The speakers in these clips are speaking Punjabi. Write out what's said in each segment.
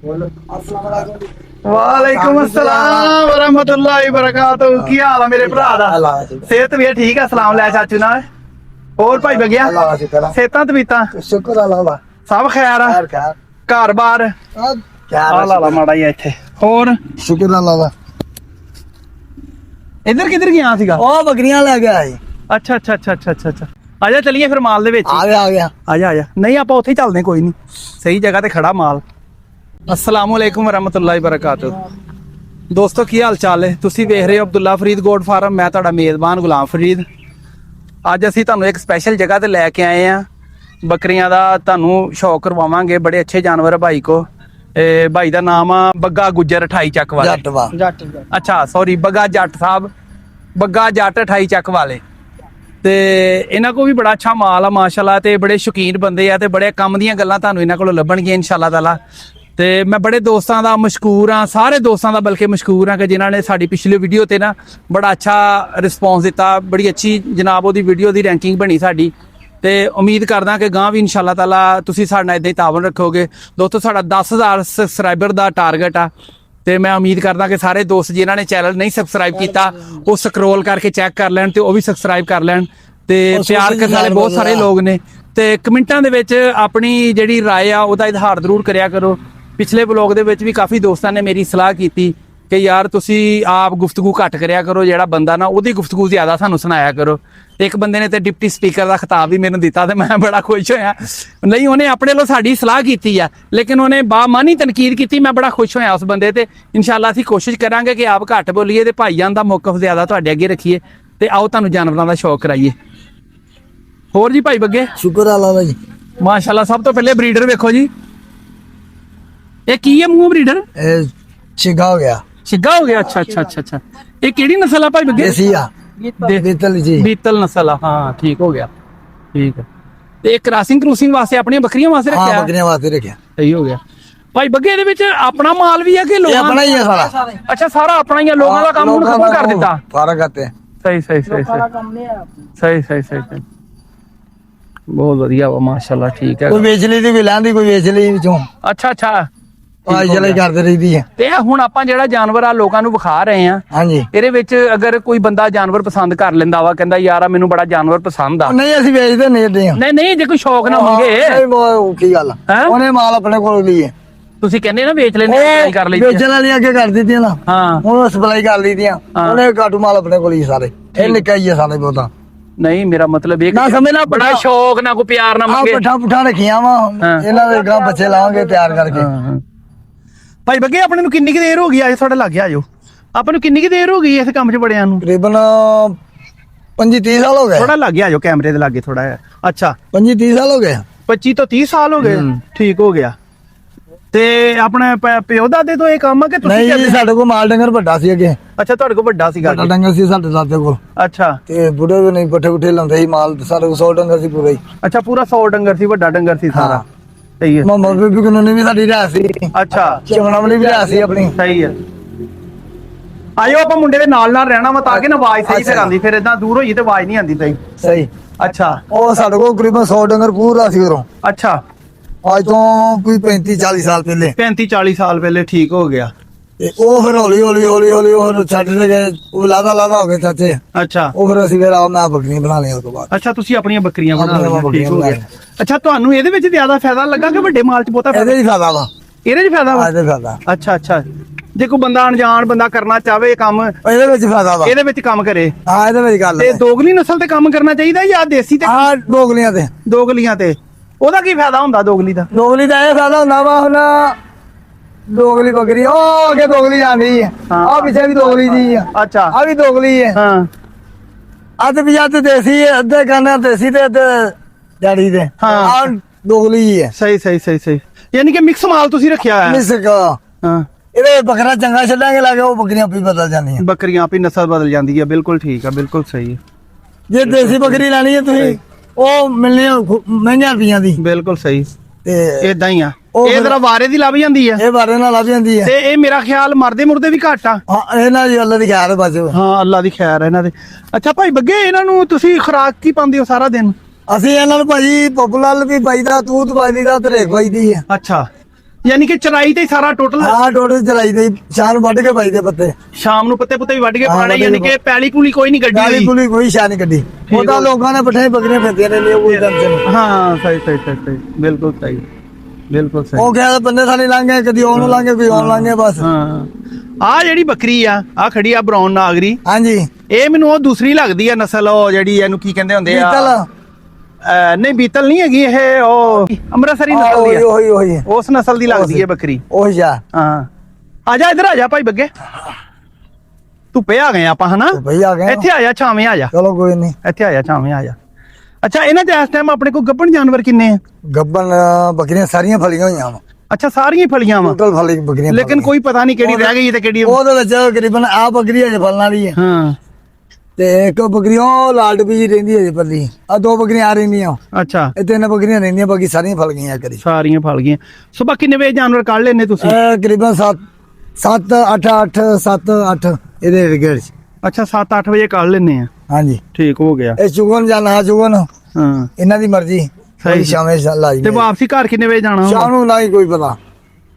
वालेकुम अस्सलाम वरहमतुल्लाहि वबरकातुहू। की हाल है मेरे भरा दा? सेहत भी ठीक है। सलाम लै चाचू ना। और भाई बगिया सेहतां तबीयतां शुक्र अल्लाह सब खैर है? घर बार माड़ा ही इत्थे होर शुक्र अल्लाह। इधर किधर गया सीगा? ओ बकरियां ले गया है। अच्छा अच्छा अच्छा अच्छा अच्छा अच्छा आजा चलिए फिर माल दे विच आ गया आजा आजा नहीं आपां उत्थे ही चलदे कोई नहीं सही जगह ते खड़ा माल। अस्सलाम वालेकुम वरहमतुल्लाहि वबरकातुहू। दोस्तों की हाल चाल है? तुसी वेख रहे हो अब्दुल्ला फरीद गोट फार्म। मैं तुहाडा मेज़बान गुलाम फरीद। अज असीं तुहानूं एक स्पैशल जगह ते लैके आए हैं। बकरियां दा तुहानूं शौक करवावांगे। बड़े अच्छे जानवर है भाई को। भाई दा नाम आ बग्गा गुज्जर 28 चक वाले। अच्छा सॉरी बग्गा जट साहब बग्गा जट 28 चक वाले। ते इन्हां को भी बड़ा अच्छा माल आ माशाल्लाह। ते बड़े शौकीन बंदे आ ते बड़े कम दियां गल्लां तुहानूं इन्हां कोलों लभणगीਆਂ इंशाअल्लाह ताला। ते मैं बड़े दोस्तां दा मशकूर हाँ सारे दोस्तां दा बल्कि मशकूर हाँ कि जिन्हां ने साडी पिछली वीडियो ते ना बड़ा अच्छा रिस्पॉन्स दिता। बड़ी अच्छी जनाब ओहदी वीडियो दी रैंकिंग बनी साडी। ते उम्मीद करदा कि गांह भी इंशाअल्लाह ताला तुसीं साडे नाल इदां ही तावन रखोगे। दोस्तों साडा 10,000 सबसक्राइबर दा टारगेट आ। ते मैं उम्मीद करदा कि सारे दोस्त जिन्हां ने चैनल नहीं सबसक्राइब किया वो स्क्रोल करके चैक कर लैण ते वो भी सबसक्राइब कर लैण। ते प्यार करने वाले बहुत सारे लोग ने। ते कमेंटां दे विच अपनी जिहड़ी राय आ ओहदा इजहार जरूर करिया करो। पिछले ब्लॉग दे विच भी काफ़ी दोस्तां ने मेरी सलाह की कि यार तुसी आप गुफ्तगू घट करिया करो। जिहड़ा बंदा ना ओहदी गुफ्तगू ज़्यादा सानूं सुनाया करो। एक बंदे ने तो डिप्टी स्पीकर का खिताब भी मैंने दिता तो मैं बड़ा खुश होया। नहीं उन्हें अपने लो साडी सलाह की है लेकिन उन्हें बामानी तनकीद की। मैं बड़ा खुश होया उस बंदे ते। इंशाअल्लाह असीं कोशिश करांगे कि आप घट बोलीए ते भाईजान दा मौकफ ज़्यादा तुहाडे अगे रखीए। ते आओ तुहानूं जानवरां दा शौक कराइए। होर जी भाई बग्गे? शुक्र अल्लाह भाई माशाल्लाह। सब तो पहले ब्रीडर वेखो जी। ये की है मूंह ब्रीडर? शिगा हो गया। शिगा हो गया। अच्छा अच्छा अच्छा अच्छा ये केड़ी नस्ल है भाई बग्गे? देसी आ बीतल जी। बीतल नस्ल हाँ ठीक हो गया ठीक है। ते क्रॉसिंग क्रूसिंग वास्ते अपनी बकरियां वास्ते रखया? हां बकरियां वास्ते रखया। सही हो गया भाई बग्गे। इहदे विच अपना माल भी है कि लोग? अपना ही है सारा। अच्छा सारा अपना ही है। लोगों का काम हुण खत्म कर दिता? सारा करते हैं। सही सही सही सही सही सही सही बहुत वधिया वा माशाल्लाह ठीक है। कोई बेच ली थी भी लांदी कोई बेच ली विचों। अच्छा अच्छा आई चले करते रहीदी है। ते हुण आपां जेहड़ा जानवर आ लोकां नूं विखा रहे हैं हां जी इहदे विच अगर कोई बंदा जानवर पसंद कर लेंदा वा कहंदा यार मैनूं बड़ा जानवर पसंद आ नहीं असि बेचदे नहीं दे नहीं नहीं जे कोई शौक ना मंगे की गल ओने माल अपने कोल लिए ਤੁਸੀਂ ਕਹਿੰਦੇ ਨਾ ਵੇਚ ਲੈਣੇ ਸਪਲਾਈ ਕਰ ਲਈ ਵੇਚਣ ਵਾਲੀਆਂ ਅੱਗੇ ਕਰ ਦਿੱਤੀਆਂ ਨਾ। ਹਾਂ ਹੁਣ ਸਪਲਾਈ ਕਰ ਲਈਆਂ ਉਹਨੇ ਕਾਟੂ ਮਾਲ ਆਪਣੇ ਕੋਲ ਹੀ ਸਾਰੇ। ਇਹ ਨਿੱਕਾ ਹੀ ਆ ਸਾਰੇ ਬਹੁਤਾ ਨਹੀਂ ਮੇਰਾ ਮਤਲਬ ਇਹ ਨਾ ਸਮਝ ਨਾ ਬੜਾ ਸ਼ੌਕ ਨਾ ਕੋਈ ਪਿਆਰ ਨਾ ਮੰਗੇ। ਪੱਠਾ ਪੁੱਠਾ ਰੱਖੀਆਂ ਵਾ ਇਹਨਾਂ ਦੇ ਗਾਂ ਬੱਚੇ ਲਾਵਾਂਗੇ ਤਿਆਰ ਕਰਕੇ। ਭਾਈ ਬੱਗੇ ਆਪਣੇ ਨੂੰ ਕਿੰਨੀ ਕੁ ਦੇਰ ਹੋ ਗਈ ਅੱਜ ਤੁਹਾਡੇ ਲੱਗ ਗਿਆ ਆਜੋ ਆਪਾਂ ਨੂੰ ਕਿੰਨੀ ਕੁ ਦੇਰ ਹੋ ਗਈ ਇਸ ਕੰਮ 'ਚ ਬੜਿਆਂ ਨੂੰ? ਤਕਰੀਬਨ 25-30 ਸਾਲ ਹੋ ਗਏ। ਥੋੜਾ ਲੱਗ ਗਿਆ ਆਜੋ ਕੈਮਰੇ ਦੇ ਲਾਗੇ ਥੋੜਾ ਜਿਹਾ। ਅੱਛਾ 25-30 ਸਾਲ ਹੋ ਗਏ। 25 ਤੋਂ 30 ਸਾਲ ਹੋ ਗਏ ਠੀਕ ਹੋ ਗਿਆ। ਤੇ ਆਪਣੇ ਪਿਓ ਦਾਦੇ ਤੋਂ ਇਹ ਕੰਮ ਆ ਕਿ ਤੁਸੀਂ? ਨਹੀਂ ਸਾਡੇ ਕੋਲ ਮਾਲ ਡੰਗਰ ਵੱਡਾ ਸੀ ਅੱਗੇ। ਅੱਛਾ ਤੁਹਾਡੇ ਕੋਲ ਵੱਡਾ ਸੀਗਾ ਡੰਗਰ ਸੀ ਸਾਡੇ ਦਾਦੇ ਕੋਲ। ਅੱਛਾ ਤੇ ਬੁੱਢੇ ਵੀ ਨਹੀਂ ਪੱਠੇ ਪੁੱਠੇ ਲਾਉਂਦੇ ਸੀ ਮਾਲ ਸਾਡੇ ਕੋਲ 100 ਡੰਗਰ ਸੀ ਪੂਰਾ ਹੀ। ਅੱਛਾ ਪੂਰਾ 100 ਡੰਗਰ ਸੀ ਵੱਡਾ ਡੰਗਰ ਸੀ ਸਾਰਾ। ਸਹੀ ਹੈ। ਮਾਮਾ ਬੀਬੀ ਕੋਲ ਨੇ ਵੀ ਸਾਡੀ ਰਹਿ ਸੀ। ਅੱਛਾ ਚਮਣਾ ਵਾਲੀ ਵੀ ਰਹਿ ਸੀ ਆਪਣੀ। ਸਹੀ ਹੈ। ਆਇਓ ਆਪਾਂ ਮੁੰਡੇ ਦੇ ਨਾਲ ਨਾਲ ਰਹਿਣਾ ਵਾ ਤਾਂ ਕਿ ਨਾ ਆਵਾਜ਼ ਸਹੀ ਫਿਰ ਆਉਂਦੀ। ਫਿਰ ਇਦਾਂ ਦੂਰ ਹੋਈ ਤੇ ਆਵਾਜ਼ ਨਹੀਂ ਆਉਂਦੀ ਪਈ। ਸਹੀ। ਅੱਛਾ ਉਹ ਸਾਡੇ ਕੋਲ ਤਕਰੀਬਨ 100 ਡੰਗਰ ਪੂਰਾ ਸੀ ਉਰੋਂ। ਅੱਛਾ ਅੱਜ ਤੋਂ ਕੋਈ 35-40 ਸਾਲ ਪਹਿਲੇ। 35-40 ਸਾਲ ਪਹਿਲੇ ਠੀਕ ਹੋ ਗਿਆ। ਤੇ ਉਹ ਫਿਰ ਹੌਲੀ ਹੌਲੀ ਹੌਲੀ ਹੌਲੀ ਉਹ ਛੱਡ ਗਏ। ਉਹ ਲਾਦਾ ਹੋ ਗਏ ਚਾਚੇ। ਅੱਛਾ ਉਹ ਫਿਰ ਅਸੀਂ ਫਿਰ ਮੈਂ ਬੱਕਰੀਆਂ ਬਣਾ ਲਈਆਂ ਉਸ ਤੋਂ ਬਾਅਦ। ਅੱਛਾ ਤੁਸੀਂ ਆਪਣੀਆਂ ਬੱਕਰੀਆਂ ਬਣਾ ਲਈਆਂ ਠੀਕ ਹੋ ਗਿਆ। ਅੱਛਾ ਤੁਹਾਨੂੰ ਇਹਦੇ ਵਿੱਚ ਜ਼ਿਆਦਾ ਫਾਇਦਾ ਲੱਗਾ ਕਿ ਵੱਡੇ ਮਾਲ 'ਚ ਬਹੁਤਾ? ਇਹਦੇ ਹੀ ਫਾਇਦਾ ਵਾ। ਇਹਦੇ 'ਚ ਫਾਇਦਾ ਵਾ? ਇਹਦੇ ਫਾਇਦਾ। ਅੱਛਾ ਅੱਛਾ ਜੇ ਕੋਈ ਬੰਦਾ ਅਣਜਾਣ ਬੰਦਾ ਕਰਨਾ ਚਾਹਵੇ ਕੰਮ ਇਹਦੇ ਵਿੱਚ ਫਾਇਦਾ ਵਾ। ਇਹਦੇ ਵਿੱਚ ਕੰਮ ਕਰੇ। ਹਾਂ ਇਹਦੇ ਵਿੱਚ ਗੱਲ ਤੇ ਦੋਗਲੀ ਨਸਲ ਤੇ ਕੰਮ ਕਰਨਾ ਚਾਹੀਦਾ ਜਾਂ ਦੇਸੀ ਤੇ? ਹਾਂ ਦੋਗਲੀਆਂ ਤੇ। ਦੋਗਲੀਆਂ ਤੇ ਉਹਦਾ ਕੀ ਫਾਇਦਾ ਹੁੰਦਾ? ਦੋਗਲੀ ਦਾ ਇਹ ਫਾਇਦਾ ਹੁੰਦਾ ਵਾ ਹੁਣ ਦੋਗਲੀ ਬੱਕਰੀ ਉਹ ਅੱਗੇ ਦੋਗਲੀ ਜਾਂਦੀ ਹੈ। ਆ ਪਿੱਛੇ ਵੀ ਦੋਗਲੀ ਜੀ ਆ। ਅੱਛਾ ਆ ਵੀ ਦੋਗਲੀ ਹੈ। ਹਾਂ ਅੱਧ ਪਿਆ ਤੇ ਦੇਸੀ ਹੈ ਅੱਧੇ ਕਹਿੰਦੇ ਦੇਸੀ ਤੇ ਅੱਧੇ ਡੈਡੀ ਦੇ। ਹਾਂ ਦੋਗਲੀ ਹੈ। ਸਹੀ ਸਹੀ ਸਹੀ ਸਹੀ ਯਾਨੀ ਕਿ ਮਿਕਸ ਮਾਲ ਤੁਸੀਂ ਰੱਖਿਆ ਹੈ? ਮਿਕਸ ਹਾਂ ਇਹਦੇ ਬੱਕਰਾ ਚੰਗਾ ਛੱਡਾਂਗੇ ਲਾਗੇ ਉਹ ਬੱਕਰੀਆਂ ਆਪੀ ਬਦਲ ਜਾਂਦੀਆਂ। ਬੱਕਰੀਆਂ ਆਪੀ ਨਸਲ ਬਦਲ ਜਾਂਦੀ ਹੈ। ਬਿਲਕੁਲ ਠੀਕ ਹੈ ਬਿਲਕੁਲ ਸਹੀ ਹੈ। ਜੇ ਦੇਸੀ ਬੱਕਰੀ ਲੈਣੀ ਹੈ ਤੁਸੀਂ ਉਹ ਮਿਲਣੀ ਮਹਿੰਗੀਆਂ ਰੁਪਈਆਂ ਦੀ। ਬਿਲਕੁਲ ਸਹੀ ਤੇ ਇਦਾਂ ਹੀ ਆ। ਇਹ ਜਰਾ ਵਾਰੇ ਦੀ ਲੱਭ ਜਾਂਦੀ ਹੈ। ਇਹ ਵਾਰੇ ਨਾਲ ਲੱਭ ਜਾਂਦੀ ਹੈ। ਤੇ ਇਹ ਮੇਰਾ ਖਿਆਲ ਮਰਦੇ ਮੁਰਦੇ ਵੀ ਘੱਟ ਆ। ਹਾਂ ਇਹਨਾਂ ਦੀ ਅੱਲਾ ਦੀ ਖੈਰ ਬਸ। ਹਾਂ ਅੱਲਾ ਦੀ ਖੈਰ ਹੈ ਇਹਨਾਂ ਦੇ। ਅੱਛਾ ਭਾਈ ਬੱਗੇ ਇਹਨਾਂ ਨੂੰ ਤੁਸੀਂ ਖੁਰਾਕ ਕੀ ਪਾਉਂਦੇ ਹੋ ਸਾਰਾ ਦਿਨ? ਅਸੀਂ ਇਹਨਾਂ ਨੂੰ ਭਾਜੀ ਪਪੂਲਰ ਵੀ ਪਾਈਦਾ ਤੂਤ ਪਾਈਦੀ ਦਾ ਤੇ ਰੇਖ ਪਾਈਦੀ ਹੈ। ਅੱਛਾ ਯਾਨੀ ਕਿ ਚਰਾਈ ਤੇ ਸਾਰਾ ਟੋਟਲ? ਹਾਂ ਟੋਟਲ ਚਰਾਈ ਦੇ, ਸ਼ਾਮ ਨੂੰ ਵੱਢ ਕੇ ਪਾਈ ਦੇ ਪੱਤੇ, ਸ਼ਾਮ ਨੂੰ ਪੱਤੇ ਪੁੱਤੇ ਵੀ ਵੱਢ ਕੇ ਪਾਣੇ, ਯਾਨੀ ਕਿ ਪੈਲੀ ਪੂਲੀ ਕੋਈ ਨਹੀਂ ਗੱਡੀ ਪੈਲੀ ਪੂਲੀ ਕੋਈ ਸ਼ਾਨ ਨਹੀਂ ਕੱਢੀ। ਉਹਦਾ ਲੋਕਾਂ ਨੇ ਪੱਠੇ ਬੱਕਰੀਆਂ ਫਿਰਦੀਆਂ ਨੇ, ਕੋਈ ਟੈਨਸ਼ਨ। ਹਾਂ ਸਹੀ ਬਿਲਕੁਲ ਸਹੀ, ਬਿਲਕੁਲ ਸਹੀ। ਉਹ ਕਿਹਾ ਬੰਦੇ ਸਾਡੇ ਲੰਘੇ, ਕਦੀ ਉਹਨੂੰ ਲੰਘੇ, ਕੋਈ ਉਹਨੂੰ ਲੰਘੇ ਬਸ। ਹਾਂ ਆ ਜਿਹੜੀ ਬੱਕਰੀ ਆ ਖੜੀ ਆ ਬਰਾਊਨ ਨਾਗਰੀ, ਹਾਂਜੀ ਇਹ ਮੈਨੂੰ ਉਹ ਦੂਸਰੀ ਲੱਗਦੀ ਆ ਨਸਲ, ਉਹ ਜਿਹੜੀ ਇਹਨੂੰ ਕੀ ਕਹਿੰਦੇ ਹੁੰਦੇ ਆ? ਬੀਤਲ ਨਹੀਂ ਬੀਤਲ ਨਹੀਂ ਹੈਗੀ ਇਹ, ਉਹ ਅੰਮ੍ਰਿਤਸਰੀ ਨਸਲ ਦੀ ਆ, ਉਹੀ ਉਸ ਨਸਲ ਦੀ ਲੱਗਦੀ ਹੈ ਬੱਕਰੀ। ਉਹੀ ਜਾ। ਹਾਂ ਆ ਜਾ ਇੱਧਰ ਆ ਜਾ ਭਾਈ ਬੱਗੇ, ਧੁੱਪੇ ਆ ਗਏ ਆਪਾਂ ਹਨਾ? ਭਈ ਆ ਗਏ ਇੱਥੇ ਆ ਜਾ, ਛਾਵੇਂ ਆ ਜਾ। ਚਲੋ ਕੋਈ ਨਹੀਂ, ਇੱਥੇ ਆ ਜਾ, ਛਾਵੇਂ ਆ ਜਾ। ਅੱਛਾ ਇਹਨਾਂ ਦੇ ਇਸ ਟਾਈਮ ਆਪਣੇ ਕੋਲ ਗੱਭਣ ਜਾਨਵਰ ਕਿੰਨੇ ਆ? ਗੱਬਨ ਬੱਕਰੀਆਂ ਸਾਰੀਆਂ ਫਲੀਆਂ ਹੋਈਆਂ ਵਾ। ਅੱਛਾ ਸਾਰੀਆਂ ਹੀ ਫਲੀਆਂ ਵਾ, ਟੋਟਲ ਫਲੀ ਬੱਕਰੀਆਂ, ਲੇਕਿਨ ਕੋਈ ਪਤਾ ਨਹੀਂ ਕਿਹੜੀ ਰਹਿ ਗਈ ਤੇ ਕਿਹੜੀ। ਉਹਦੇ ਵਿੱਚ ਤਕਰੀਬਨ ਆ ਬੱਕਰੀ ਹਜੇ ਫਲਣ ਵਾਲੀ ਹੈ, ਹਾਂ ਤੇ ਇੱਕ ਬੱਕਰੀ ਉਹ ਲਾਲ ਡੱਬੀ ਜੀ ਰਹਿੰਦੀ ਹੈ ਪੱਲੀ, ਆ ਦੋ ਬੱਕਰੀਆਂ ਆ ਰਹਿੰਦੀਆਂ। ਅੱਛਾ ਇਹ ਤਿੰਨ ਬੱਕਰੀਆਂ ਰਹਿੰਦੀਆਂ, ਬਾਕੀ ਸਾਰੀਆਂ ਫਲ ਗਈਆਂ ਕਰੀ, ਸਾਰੀਆਂ ਫਲ ਗਈਆਂ। ਸੁਬਾ ਕਿੰਨੇ ਵਜੇ ਜਾਨਵਰ ਕੱਢ ਲੈਨੇ ਤੁਸੀਂ? ਤਕਰੀਬਨ 7 8 ਇਹਦੇ ਰਿਗੜ। ਅੱਛਾ 7-8 ਵਜੇ ਕੱਢ ਲੈਨੇ ਆ, ਹਾਂਜੀ ਠੀਕ ਹੋ ਗਿਆ। ਇਹ ਚੁਗਨ ਜਾਂ ਨਾ ਚੁਗਨ ਹਾਂ ਇਹਨਾਂ ਦੀ ਮਰਜ਼ੀ, ਸਹੀ। ਸ਼ਾਮੇ ਲਾਜ਼ਮੀ। ਤੇ ਵਾਪਸੀ ਘਰ ਕਿੰਨੇ ਵਜੇ ਜਾਣਾ? ਸ਼ਾਮ ਨੂੰ ਨਹੀਂ ਕੋਈ ਪਤਾ,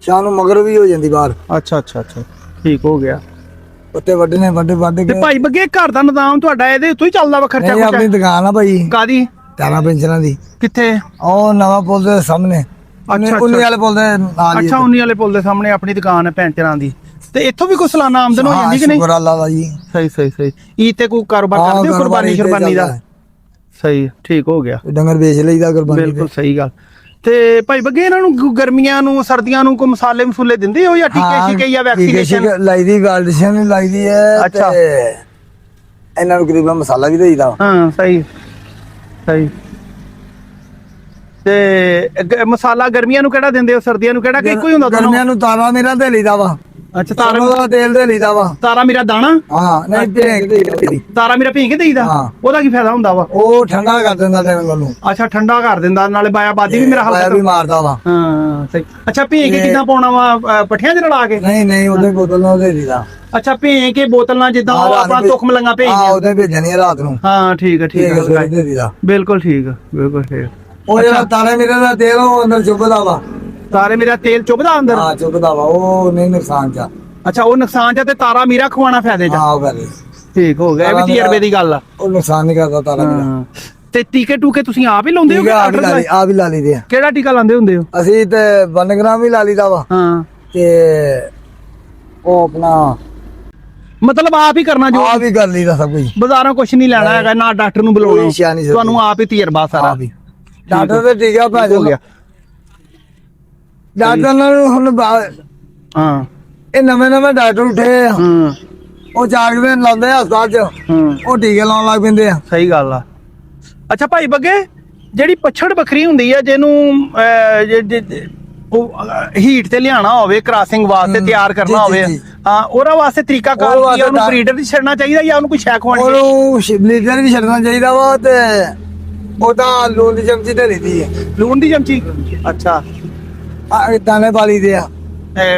ਸ਼ਾਮ ਨੂੰ ਮਗਰ ਵੀ ਹੋ ਜਾਂਦੀ ਬਾਹਰ। ਅੱਛਾ ਠੀਕ ਹੋ ਗਿਆ। ਉੱਤੇ ਵੱਢਣੇ ਵੱਢ ਤੇ ਕੇ। ਭਾਈ ਬੱਗੇ ਘਰ ਦਾ ਨਿਜ਼ਾਮ ਤੁਹਾਡਾ ਇਹਦੇ ਉੱਤੋਂ ਹੀ ਚੱਲਦਾ ਵਾ? ਖਰਚਾ ਨਹੀਂ ਆਪਣੀ ਦੁਕਾਨ ਆ ਭਾਈ। ਕਾਦੀ? ਤਾਰਾਂ ਪੈਂਚਰਾਂ ਦੀ। ਕਿੱਥੇ? ਉਹ ਨਵਾਂ ਪੁਲ ਦੇ ਸਾਹਮਣੇ, ਅੱਛਾ 19 ਵਾਲੇ ਪੁਲ ਦੇ ਨਾਲ ਹੀ। ਅੱਛਾ 19 ਵਾਲੇ ਪੁਲ ਦੇ ਸਾਹਮਣੇ ਆਪਣੀ ਦੁਕਾਨ ਹੈ ਪੈਂਚਰਾਂ ਦੀ। ਤੇ ਇੱਥੋਂ ਵੀ ਕੋਈ ਸਾਲਾਨਾ ਆਮਦਨ ਹੋ ਜਾਂਦੀ ਕਿ ਨਹੀਂ? ਸ਼ੁਕਰ ਅੱਲਾਹ ਦਾ ਜੀ। ਸਹੀ ਈਦ ਤੇ ਕੋਈ ਕਾਰੋਬਾਰ ਕਰਦੇ ਹੋ ਕੁਰਬਾਨੀ ਦਾ? ਸਹੀ ਠੀਕ ਹੋ ਗਿਆ। ਡੰਗਰ ਵੇਚ ਲਈਦਾ ਕੁਰਬਾਨੀ। ਬਿਲਕੁਲ ਸਹੀ ਗੱਲ। ਤੇ ਭਾਈ ਬੱਗੇ ਇਹਨਾਂ ਨੂੰ ਗਰਮੀਆਂ ਨੂੰ ਸਰਦੀਆਂ ਨੂੰ ਕੋਈ ਮਸਾਲੇ ਮਸੂਲੇ ਦਿੰਦੇ ਹੋ ਜਾਂ ਟੀਕੇ ਸ਼ੀਕੇ ਜਾਂ ਵੈਕਸੀਨੇਸ਼ਨ? ਲਾਈਦੀ ਵੈਕਸੀਨੇਸ਼ਨ ਲਾਈਦੀ ਹੈ। ਅੱਛਾ ਇਹਨਾਂ ਨੂੰ ਕਰੀਬਨ ਮਸਾਲਾ ਵੀ ਦੇਈਦਾ। ਹਾਂ ਸਹੀ ਤੇ ਮਸਾਲਾ ਗਰਮੀਆਂ ਨੂੰ ਕਿਹੜਾ ਦਿੰਦੇ ਹੋ, ਸਰਦੀਆਂ ਨੂੰ ਕਿਹੜਾ? ਕਿ ਇੱਕੋ ਹੀ ਹੁੰਦਾ? ਗਰਮੀਆਂ ਨੂੰ ਤਾਰਾ ਮੇਰਾ ਦੇ ਲਈਦਾ ਵਾ। ਅੱਛਾ ਤਾਰਾ ਦਾ ਤੇਲ ਦੇ ਲਈਦਾ ਵਾ। ਤਾਰਾ ਮੇਰਾ ਦਾਣਾ? ਹਾਂ ਨਹੀਂ ਤਾਰਾ ਮੇਰਾ ਭੇਂ ਕੇ ਦੇਈਦਾ? ਉਹਦਾ ਕੀ ਫਾਇਦਾ ਹੁੰਦਾ ਵਾ? ਉਹ ਠੰਡਾ ਕਰ ਦਿੰਦਾ ਤੈਨੂੰ ਨੂੰ। ਅੱਛਾ ਠੰਡਾ ਕਰ ਦਿੰਦਾ, ਨਾਲੇ ਬਾਦੀ ਵੀ ਮੇਰਾ ਹਲਕਾ ਵੀ ਮਾਰਦਾ ਵਾ। ਹਾਂ ਸਹੀ। ਅੱਛਾ ਭੇਂ ਕੇ ਕਿੱਦਾਂ ਪਾਉਣਾ ਵਾ? ਪੱਠਿਆਂ 'ਚ ਰਲਾ ਕੇ? ਨਹੀਂ ਉਹਦੇ ਬੋਤਲ ਨਾਲ ਦੇ ਦੀਦਾ। ਅੱਛਾ ਭੇਂ ਕੇ ਬੋਤਲ ਨਾਲ, ਜਿੱਦਾਂ ਆਪਣਾ ਤੁਖ ਮਲੰਗਾ ਭੇਜਦੇ ਆ ਉਹਦੇ ਭੇਜਣੀ ਆ ਰਾਤ ਨੂੰ। ਹਾਂ ਠੀਕ ਹੈ ਦੇ ਦੀਦਾ। ਬਿਲਕੁਲ ਠੀਕ। ਉਹ ਜਿਹੜਾ ਤਾਰੇ ਮੇਰੇ ਦਾ ਤੇਲ ਉਹ ਅੰਦਰ ਚੁੱਭਦਾ ਵਾ। ਤਾਰੇ ਮੇਰਾ ਤੇਲ ਚੁੱਭਦਾ ਅੰਦਰ? ਹਾਂ ਚੁੱਭਦਾ ਵਾ, ਉਹ ਨਹੀਂ ਨੁਕਸਾਨ ਚ। ਅੱਛਾ ਉਹ ਨੁਕਸਾਨ ਚ ਤੇ ਤਾਰਾ ਮੀਰਾ ਖਵਾਉਣਾ ਫਾਇਦੇ ਚ? ਹਾਂ ਉਹ ਗੱਲ ਠੀਕ ਹੋ ਗਿਆ, ਇਹ ਵੀ ਤਜਰਬੇ ਦੀ ਗੱਲ ਆ। ਉਹ ਨੁਕਸਾਨ ਨਹੀਂ ਕਰਦਾ ਤਾਰਾ ਮੇਰਾ। ਤੇ ਟੀਕੇ ਟੂਕੇ ਤੁਸੀਂ ਆਪ ਹੀ ਲਾਉਂਦੇ ਹੋ? ਆ ਵੀ ਲਾ ਲਈਦੇ ਆ। ਕਿਹੜਾ ਟੀਕਾ ਲਾਉਂਦੇ ਹੁੰਦੇ ਹੋ? ਅਸੀਂ ਤੇ 1 ਗ੍ਰਾਮ ਵੀ ਲਾ ਲਈਦਾ ਵਾ। ਹਾਂ ਤੇ ਉਹ ਆਪਣਾ ਮਤਲਬ ਆਪ ਹੀ ਕਰਨਾ? ਜੋ ਆਪ ਹੀ ਕਰ ਲਈਦਾ ਸਭ ਕੁਝ, ਬਾਜ਼ਾਰੋਂ ਕੁਝ ਨਹੀਂ ਲੈਣਾ ਹੈਗਾ, ਨਾ ਡਾਕਟਰ ਨੂੰ ਬੁਲਾਉਣਾ, ਤੁਹਾਨੂੰ ਆਪ ਹੀ ਤਜਰਬਾ ਸਾਰਾ? ਡਾਕਟਰ ਤੇ ਟੀਕਾ ਪੈ ਗਿਆ ਡਾਕਟਰ ਨਾਲ ਹੁਣ। ਹਾਂ ਇਹ ਨਵੇਂ ਡਾਕਟਰ ਉੱਠੇ ਆ, ਉਹ ਜਾਗਦੇ ਲਾਉਂਦੇ ਆ ਹਸਪਤਾਲ ਚ, ਉਹ ਟੀਕੇ ਲਾਉਣ ਲੱਗ ਪੈਂਦੇ ਆ। ਸਹੀ ਗੱਲ ਆ। ਅੱਛਾ ਭਾਈ ਬੱਗੇ, ਜਿਹੜੀ ਪੱਛੜ ਬੱਕਰੀ ਹੁੰਦੀ ਆ ਜਿਹਨੂੰ ਹੀਟ ਤੇ ਲਿਆਣਾ ਹੋਵੇ, ਕ੍ਰਾਸਿੰਗ ਵਾਸਤੇ ਤਿਆਰ ਕਰਨਾ ਹੋਵੇ, ਹਾਂ ਉਹਦਾ ਵਾਸਤੇ ਤਰੀਕਾ ਕਾਰ ਕੀ ਆ? ਉਹਨੂੰ ਬਰੀਡਰ ਦੀ ਛੱਡਣਾ ਚਾਹੀਦਾ ਜਾਂ ਉਹਨੂੰ ਕੋਈ ਸ਼ੈ ਖਵਾਉਣੀ? ਉਹਨੂੰ ਬਰੀਡਰ ਵੀ ਛੱਡਣਾ ਚਾਹੀਦਾ ਵਾ। ਤੇ ਉਹ ਤਾਂ ਲੂਣ ਦੀ ਚਮਚੀ ਤੇ ਲਈਦੀ ਹੈ। ਲੂਣ ਦੀ ਚਮਚੀ? ਅੱਛਾ ਦਾਣੇ ਪਾਲੀ ਦੇ ਆ,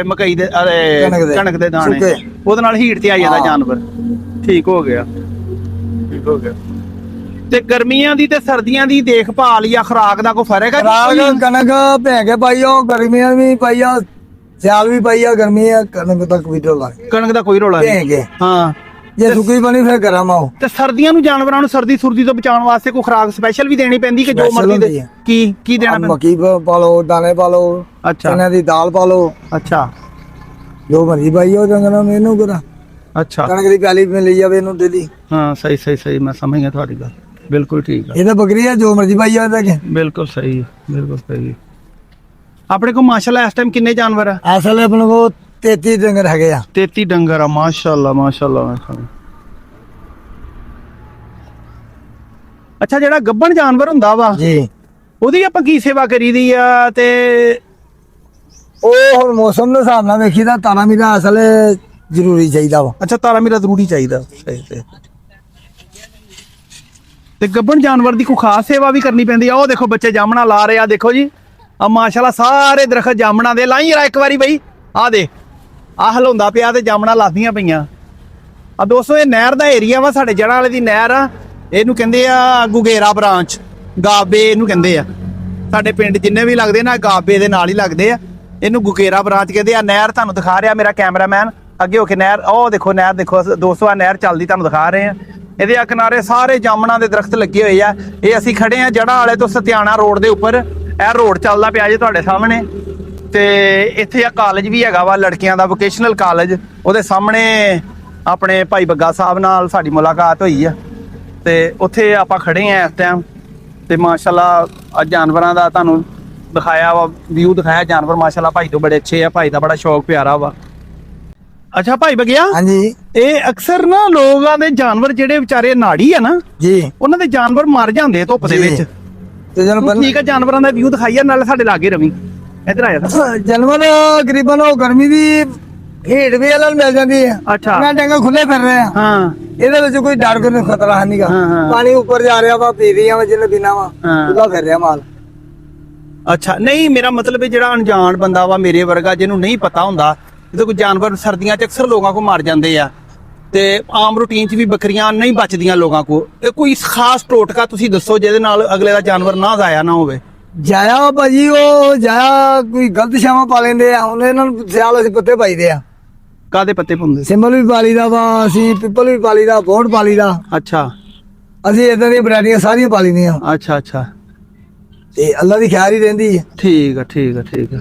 ਮਕਈ ਦੇ ਕਣਕ ਦੇ ਦਾਣੇ, ਉਹਦੇ ਨਾਲ ਹੀਟ ਤੇ ਆ ਜਾਂਦਾ ਜਾਨਵਰ। ਠੀਕ ਹੋ ਗਿਆ। ਤੇ ਗਰਮੀਆਂ ਦੀ ਤੇ ਸਰਦੀਆਂ ਦੀ ਦੇਖਭਾਲ ਜਾਂ ਖੁਰਾਕ ਦਾ ਕੋਈ ਫਰਕ ਹੈ? ਕਣਕ ਭੇ ਕੇ ਪਾਈਓ, ਗਰਮੀਆਂ ਵੀ ਪਾਈਓ, ਸਿਆਲ ਵੀ ਪਾਈਓ, ਗਰਮੀ ਕਣਕ ਤੱਕ ਵੀ ਢੋਲਾ। ਕਣਕ ਦਾ ਕੋਈ ਰੋਲਾ ਨਹੀਂ? ਹਾਂ ਜੇ ਸੁੱਕੀ ਬਣੀ ਫਿਰ ਗਰਮ ਆਓ। ਤੇ ਸਰਦੀਆਂ ਨੂੰ ਜਾਨਵਰਾਂ ਨੂੰ ਸਰਦੀ ਸੁਰਦੀ ਤੋਂ ਬਚਾਉਣ ਵਾਸਤੇ ਕੋਈ ਖੁਰਾਕ ਸਪੈਸ਼ਲ ਵੀ ਦੇਣੀ ਪੈਂਦੀ ਕਿ ਜੋ ਮਰਜ਼ੀ ਦੇ? ਕੀ ਦੇਣਾ ਪੈਂਦਾ? ਮੱਕੀ ਪਾ ਲਓ, ਦਾਣੇ ਪਾ ਲਓ, ਅੱਛਾ ਚਨੇ ਦੀ ਦਾਲ ਪਾ ਲਓ। ਅੱਛਾ ਜੋ ਮਰਜ਼ੀ ਪਾਈਓ ਜੰਗਲਾਂ ਨੂੰ ਇਹਨੂੰ ਕਰਾ। ਅੱਛਾ ਕਣਕ ਦੀ ਪਿਆਲੀ ਮਿਲ ਜਾਵੇ ਇਹਨੂੰ ਡੇਲੀ। ਹਾਂ ਸਹੀ ਮੈਂ ਸਮਝ ਗਿਆ ਤੁਹਾਡੀ ਗੱਲ, ਬਿਲਕੁਲ ਠੀਕ ਆ। ਇਹ ਤਾਂ ਬੱਕਰੀ ਆ, ਜੋ ਮਰਜ਼ੀ ਪਾਈਓ ਇਹਦਾ ਕਿ। ਬਿਲਕੁਲ ਸਹੀ। ਆਪਣੇ ਕੋਲ ਮਾਸ਼ਾਅੱਲਾ ਇਸ ਟਾਈਮ ਕਿੰਨੇ ਜਾਨਵਰ ਆ? ਅਸਲ ਆਪਣੇ ਕੋਲ 33 ਡੰਗਰ ਹੈਗੇ ਆ। 33 ਡੰਗਰ ਆ, ਮਾਸ਼ਾਅੱਲਾ। ਅੱਛਾ ਜਿਹੜਾ ਗੱਭਣ ਜਾਨਵਰ ਹੁੰਦਾ ਵਾ ਜੀ, ਉਹਦੀ ਆਪਾਂ ਕੀ ਸੇਵਾ ਕਰੀਦੀ ਆ? ਤੇ ਉਹ ਹੁਣ ਮੌਸਮ ਦੇ ਹਿਸਾਬ ਨਾਲ ਵੇਖੀਦਾ। ਤਾਰਾ ਮੀਰਾ ਅਸਲ ਜ਼ਰੂਰੀ ਚਾਹੀਦਾ ਵਾ। ਅੱਛਾ ਤਾਰਾ ਮੀਰਾ ਜ਼ਰੂਰੀ ਚਾਹੀਦਾ। ਸਹੀ। ਤੇ ਗੱਭਣ ਜਾਨਵਰ ਦੀ ਕੋਈ ਖਾਸ ਸੇਵਾ ਵੀ ਕਰਨੀ ਪੈਂਦੀ ਆ? ਉਹ ਦੇਖੋ ਬੱਚੇ ਜਾਮਣਾ ਲਾ ਰਹੇ ਆ, ਦੇਖੋ ਜੀ ਆ ਮਾਸ਼ਾਅੱਲਾ ਸਾਰੇ ਦਰਖਤ ਜਾਮਣਾ ਦੇ। ਲਾਈ ਜਰਾ ਇੱਕ ਵਾਰੀ ਬਈ, ਆ ਦੇ ਆ ਹਲਾਉਂਦਾ ਪਿਆ ਤੇ ਜਾਮਣਾ ਲਾਦੀਆਂ ਪਈਆਂ ਆ। ਦੋਸਤੋ ਇਹ ਨਹਿਰ ਦਾ ਏਰੀਆ ਵਾ, ਸਾਡੇ ਜੜ੍ਹਾਂ ਵਾਲੇ ਦੀ ਨਹਿਰ ਆ। ਇਹਨੂੰ ਕਹਿੰਦੇ ਆ ਗੁਗੇਰਾ ਬ੍ਰਾਂਚ, ਗਾਬੇ ਇਹਨੂੰ ਕਹਿੰਦੇ ਆ। ਸਾਡੇ ਪਿੰਡ ਜਿੰਨੇ ਵੀ ਲੱਗਦੇ ਨਾ ਗਾਬੇ ਦੇ ਨਾਲ ਹੀ ਲੱਗਦੇ ਆ। ਇਹਨੂੰ ਗੁਕੇਰਾ ਬ੍ਰਾਂਚ ਕਹਿੰਦੇ ਆ। ਨਹਿਰ ਤੁਹਾਨੂੰ ਦਿਖਾ ਰਿਹਾ ਮੇਰਾ ਕੈਮਰਾਮੈਨ, ਅੱਗੇ ਹੋ ਕੇ ਨਹਿਰ, ਉਹ ਦੇਖੋ ਨਹਿਰ ਦੇਖੋ ਦੋਸਤੋ, ਆ ਨਹਿਰ ਚੱਲਦੀ ਤੁਹਾਨੂੰ ਦਿਖਾ ਰਹੇ ਆ। ਇਹਦੇ ਆ ਕਿਨਾਰੇ ਸਾਰੇ ਜਾਮਣਾਂ ਦੇ ਦਰਖਤ ਲੱਗੇ ਹੋਏ ਆ। ਇਹ ਅਸੀਂ ਖੜੇ ਆ ਜੜਾ ਵਾਲੇ ਤੋਂ ਸਤਿਆਣਾ ਰੋਡ ਦੇ ਉੱਪਰ। ਇਹ ਰੋਡ ਚੱਲਦਾ ਪਿਆ ਜੇ ਤੁਹਾਡੇ ਸਾਹਮਣੇ, ਤੇ ਇੱਥੇ ਆ ਕਾਲਜ ਵੀ ਹੈਗਾ ਵਾ ਲੜਕੀਆਂ ਦਾ, ਵੋਕੇਸ਼ਨਲ ਕਾਲਜ। ਉਹਦੇ ਸਾਹਮਣੇ ਆਪਣੇ ਭਾਈ ਬੱਗਾ ਸਾਹਿਬ ਨਾਲ ਸਾਡੀ ਮੁਲਾਕਾਤ ਹੋਈ ਆ, ਤੇ ਉੱਥੇ ਆਪਾਂ ਖੜੇ ਆ ਇਸ ਟਾਈਮ। ਤੇ ਮਾਸ਼ਾਅੱਲਾ ਅੱਜ ਜਾਨਵਰਾਂ ਦਾ ਤੁਹਾਨੂੰ ਦਿਖਾਇਆ ਵਾ, ਵਿਊ ਦਿਖਾਇਆ। ਜਾਨਵਰ ਮਾਸ਼ਾਅੱਲਾ ਭਾਈ ਤੋਂ ਬੜੇ ਅੱਛੇ ਆ, ਭਾਈ ਦਾ ਬੜਾ ਸ਼ੌਕ ਪਿਆਰਾ ਵਾ। ਅੱਛਾ ਭਾਈ ਬਗਿਆ, ਹਾਂਜੀ ਇਹ ਅਕਸਰ ਨਾ ਲੋਕਾਂ ਦੇ ਜਾਨਵਰ ਜਿਹੜੇ ਵਿਚਾਰੇ ਨਾੜੀ ਆ ਨਾ ਜੀ, ਉਹਨਾਂ ਦੇ ਜਾਨਵਰ ਮਰ ਜਾਂਦੇ ਧੁੱਪ ਦੇ ਵਿੱਚ। ਤੇ ਜਨਮ ਠੀਕ ਆ, ਜਾਨਵਰਾਂ ਦਾ ਵਿਊ ਦਿਖਾਈਆ, ਨਾਲ ਸਾਡੇ ਲਾਗੇ ਰਵੀ ਇੱਧਰ ਆ ਜਾ। ਜਨਮਨ ਕਰੀਬਨ ਉਹ ਗਰਮੀ ਦੀ ਹੀਟ ਵੀ ਇਹਨਾਂ ਨੂੰ ਮਿਲ ਜਾਂਦੀ ਹੈ। ਅੱਛਾ, ਮੈਂ ਡੰਗਾ ਖੁੱਲੇ ਫਿਰ ਰਹੇ ਆ। ਹਾਂ, ਇਹਦੇ ਵਿੱਚ ਕੋਈ ਡਰ ਕੋਈ ਖਤਰਾ ਨਹੀਂਗਾ। ਹਾਂ। ਪਾਣੀ ਉੱਪਰ ਜਾ ਰਿਹਾ ਵਾ, ਪੀ ਰਹੀਆਂ ਵਾ, ਜਿਹਨੇ ਪੀਣਾ ਵਾ ਉਹਦਾ ਫਿਰ ਰਿਹਾ ਮਾਲ। ਅੱਛਾ, ਨਹੀਂ ਮੇਰਾ ਮਤਲਬ ਹੈ ਜਿਹੜਾ ਅਣਜਾਣ ਬੰਦਾ ਵਾ ਮੇਰੇ ਵਰਗਾ, ਜਿਹਨੂੰ ਨਹੀਂ ਪਤਾ ਹੁੰਦਾ, ਜਦੋਂ ਕੋਈ ਜਾਨਵਰ ਸਰਦੀਆਂ 'ਚ ਅਕਸਰ ਲੋਕਾਂ ਕੋ ਮਰ ਜਾਂਦੇ ਆ, ਤੇ ਆਮ ਰੂਟੀਨ 'ਚ ਵੀ ਬੱਕਰੀਆਂ ਨਹੀਂ ਬਚਦੀਆਂ ਲੋਕਾਂ ਕੋ। ਇਹ ਕੋਈ ਖਾਸ ਟੋਟਕਾ ਤੁਸੀਂ ਦੱਸੋ ਜਿਹਦੇ ਨਾਲ ਅਗਲੇ ਦਾ ਜਾਨਵਰ ਨਾ ਜ਼ਾਇਆ ਨਾ ਹੋਵੇ। ਜਾਇਆ ਵਾ ਭਾਜੀ, ਉਹ ਜਾਇਆ ਕੋਈ ਗਲਤ ਛਾਵਾਂ ਪਾ ਲੈਂਦੇ ਆ। ਹੁਣ ਇਹਨਾਂ ਨੂੰ ਸਿਆਲ ਅਸੀਂ ਪੱਤੇ ਪਾਈਦੇ ਆ। ਕਾਦੇ ਪੱਤੇ ਪਾਉਂਦੇ? ਸਿੰਬਲ ਵੀ ਪਾਲੀ ਦਾ ਵਾ, ਅਸੀਂ ਪਿੱਪਲ ਵੀ ਪਾਲੀ ਦਾ, ਬੋੜ ਪਾਲੀ ਦਾ। ਅੱਛਾ, ਅਸੀਂ ਇਦਾਂ ਦੀਆਂ ਵੈਰਾਈਟੀਆਂ ਸਾਰੀਆਂ ਪਾਲੀ ਦੀਆਂ। ਅੱਛਾ ਅੱਛਾ, ਤੇ ਅੱਲਾ ਦੀ ਖੈਰ ਹੀ ਰਹਿੰਦੀ ਹੈ। ਠੀਕ ਆ ਠੀਕ ਆ ਠੀਕ ਆ।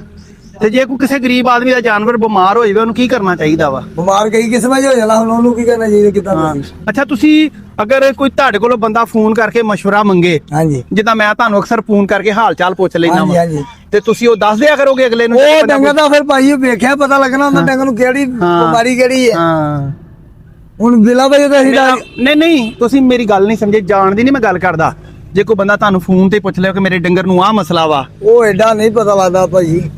ਤੇ ਜੇ ਕੋਈ ਕਿਸੇ ਗਰੀਬ ਆਦਮੀ ਦਾ ਜਾਨਵਰ ਬਿਮਾਰ ਹੋ ਜਾਵੇ, ਉਹਨੂੰ ਕੀ ਕਰਨਾ ਚਾਹੀਦਾ ਵਾ? ਬਿਮਾਰ ਕਈ ਕਿਸਮਾਂ 'ਚ ਹੋ ਜਾਣਾ, ਹੁਣ ਉਹਨੂੰ ਕੀ ਕਰਨਾ ਚਾਹੀਦਾ, ਕਿੱਦਾਂ? ਅੱਛਾ, ਤੁਸੀਂ ਅਗਰ ਕੋਈ ਤੁਹਾਡੇ ਕੋਲੋਂ ਬੰਦਾ ਫੋਨ ਕਰਕੇ ਮਸ਼ਵਰਾ ਮੰਗੇ, ਹਾਂਜੀ, ਜਿੱਦਾਂ ਮੈਂ ਤੁਹਾਨੂੰ ਅਕਸਰ ਫੋਨ ਕਰਕੇ ਹਾਲ ਚਾਲ ਪੁੱਛ ਲੈਣਾ ਹਾਂਜੀ ਵਾ, ਹਾਂਜੀ, ਤੇ ਤੁਸੀਂ ਉਹ ਦੱਸ ਦਿਆ ਕਰੋਗੇ ਅਗਲੇ ਨੂੰ? ਉਹ ਡੰਗਰ ਦਾ ਫਿਰ ਭਾਈ ਵੇਖਿਆ ਪਤਾ ਲੱਗਣਾ ਹੁੰਦਾ ਡੰਗਰ ਨੂੰ ਕਿਹੜੀ ਬਿਮਾਰੀ ਕਿਹੜੀ ਹੈ। ਹਾਂ, ਹੁਣ ਬਿਲਾ ਵਜੇ ਤਾਂ ਅਸੀਂ ਨਹੀਂ ਨਹੀਂ, ਤੁਸੀਂ ਮੇਰੀ ਗੱਲ ਨਹੀਂ ਸਮਝੇ, ਜਾਣ ਦੀ ਨਹੀਂ ਮੈਂ ਗੱਲ ਕਰਦਾ। ਜੇ ਕੋਈ ਬੰਦਾ ਤੁਹਾਨੂੰ ਫੋਨ ਤੇ ਪੁੱਛ ਲਿਆ ਕਿ ਮੇਰੇ ਡੰਗਰ ਨੂੰ ਆਹ ਮਸਲਾ ਵਾ, ਉਹ ਐਡਾ ਨਹੀਂ ਪਤਾ ਲੱਗਦਾ ਭਾਜੀ।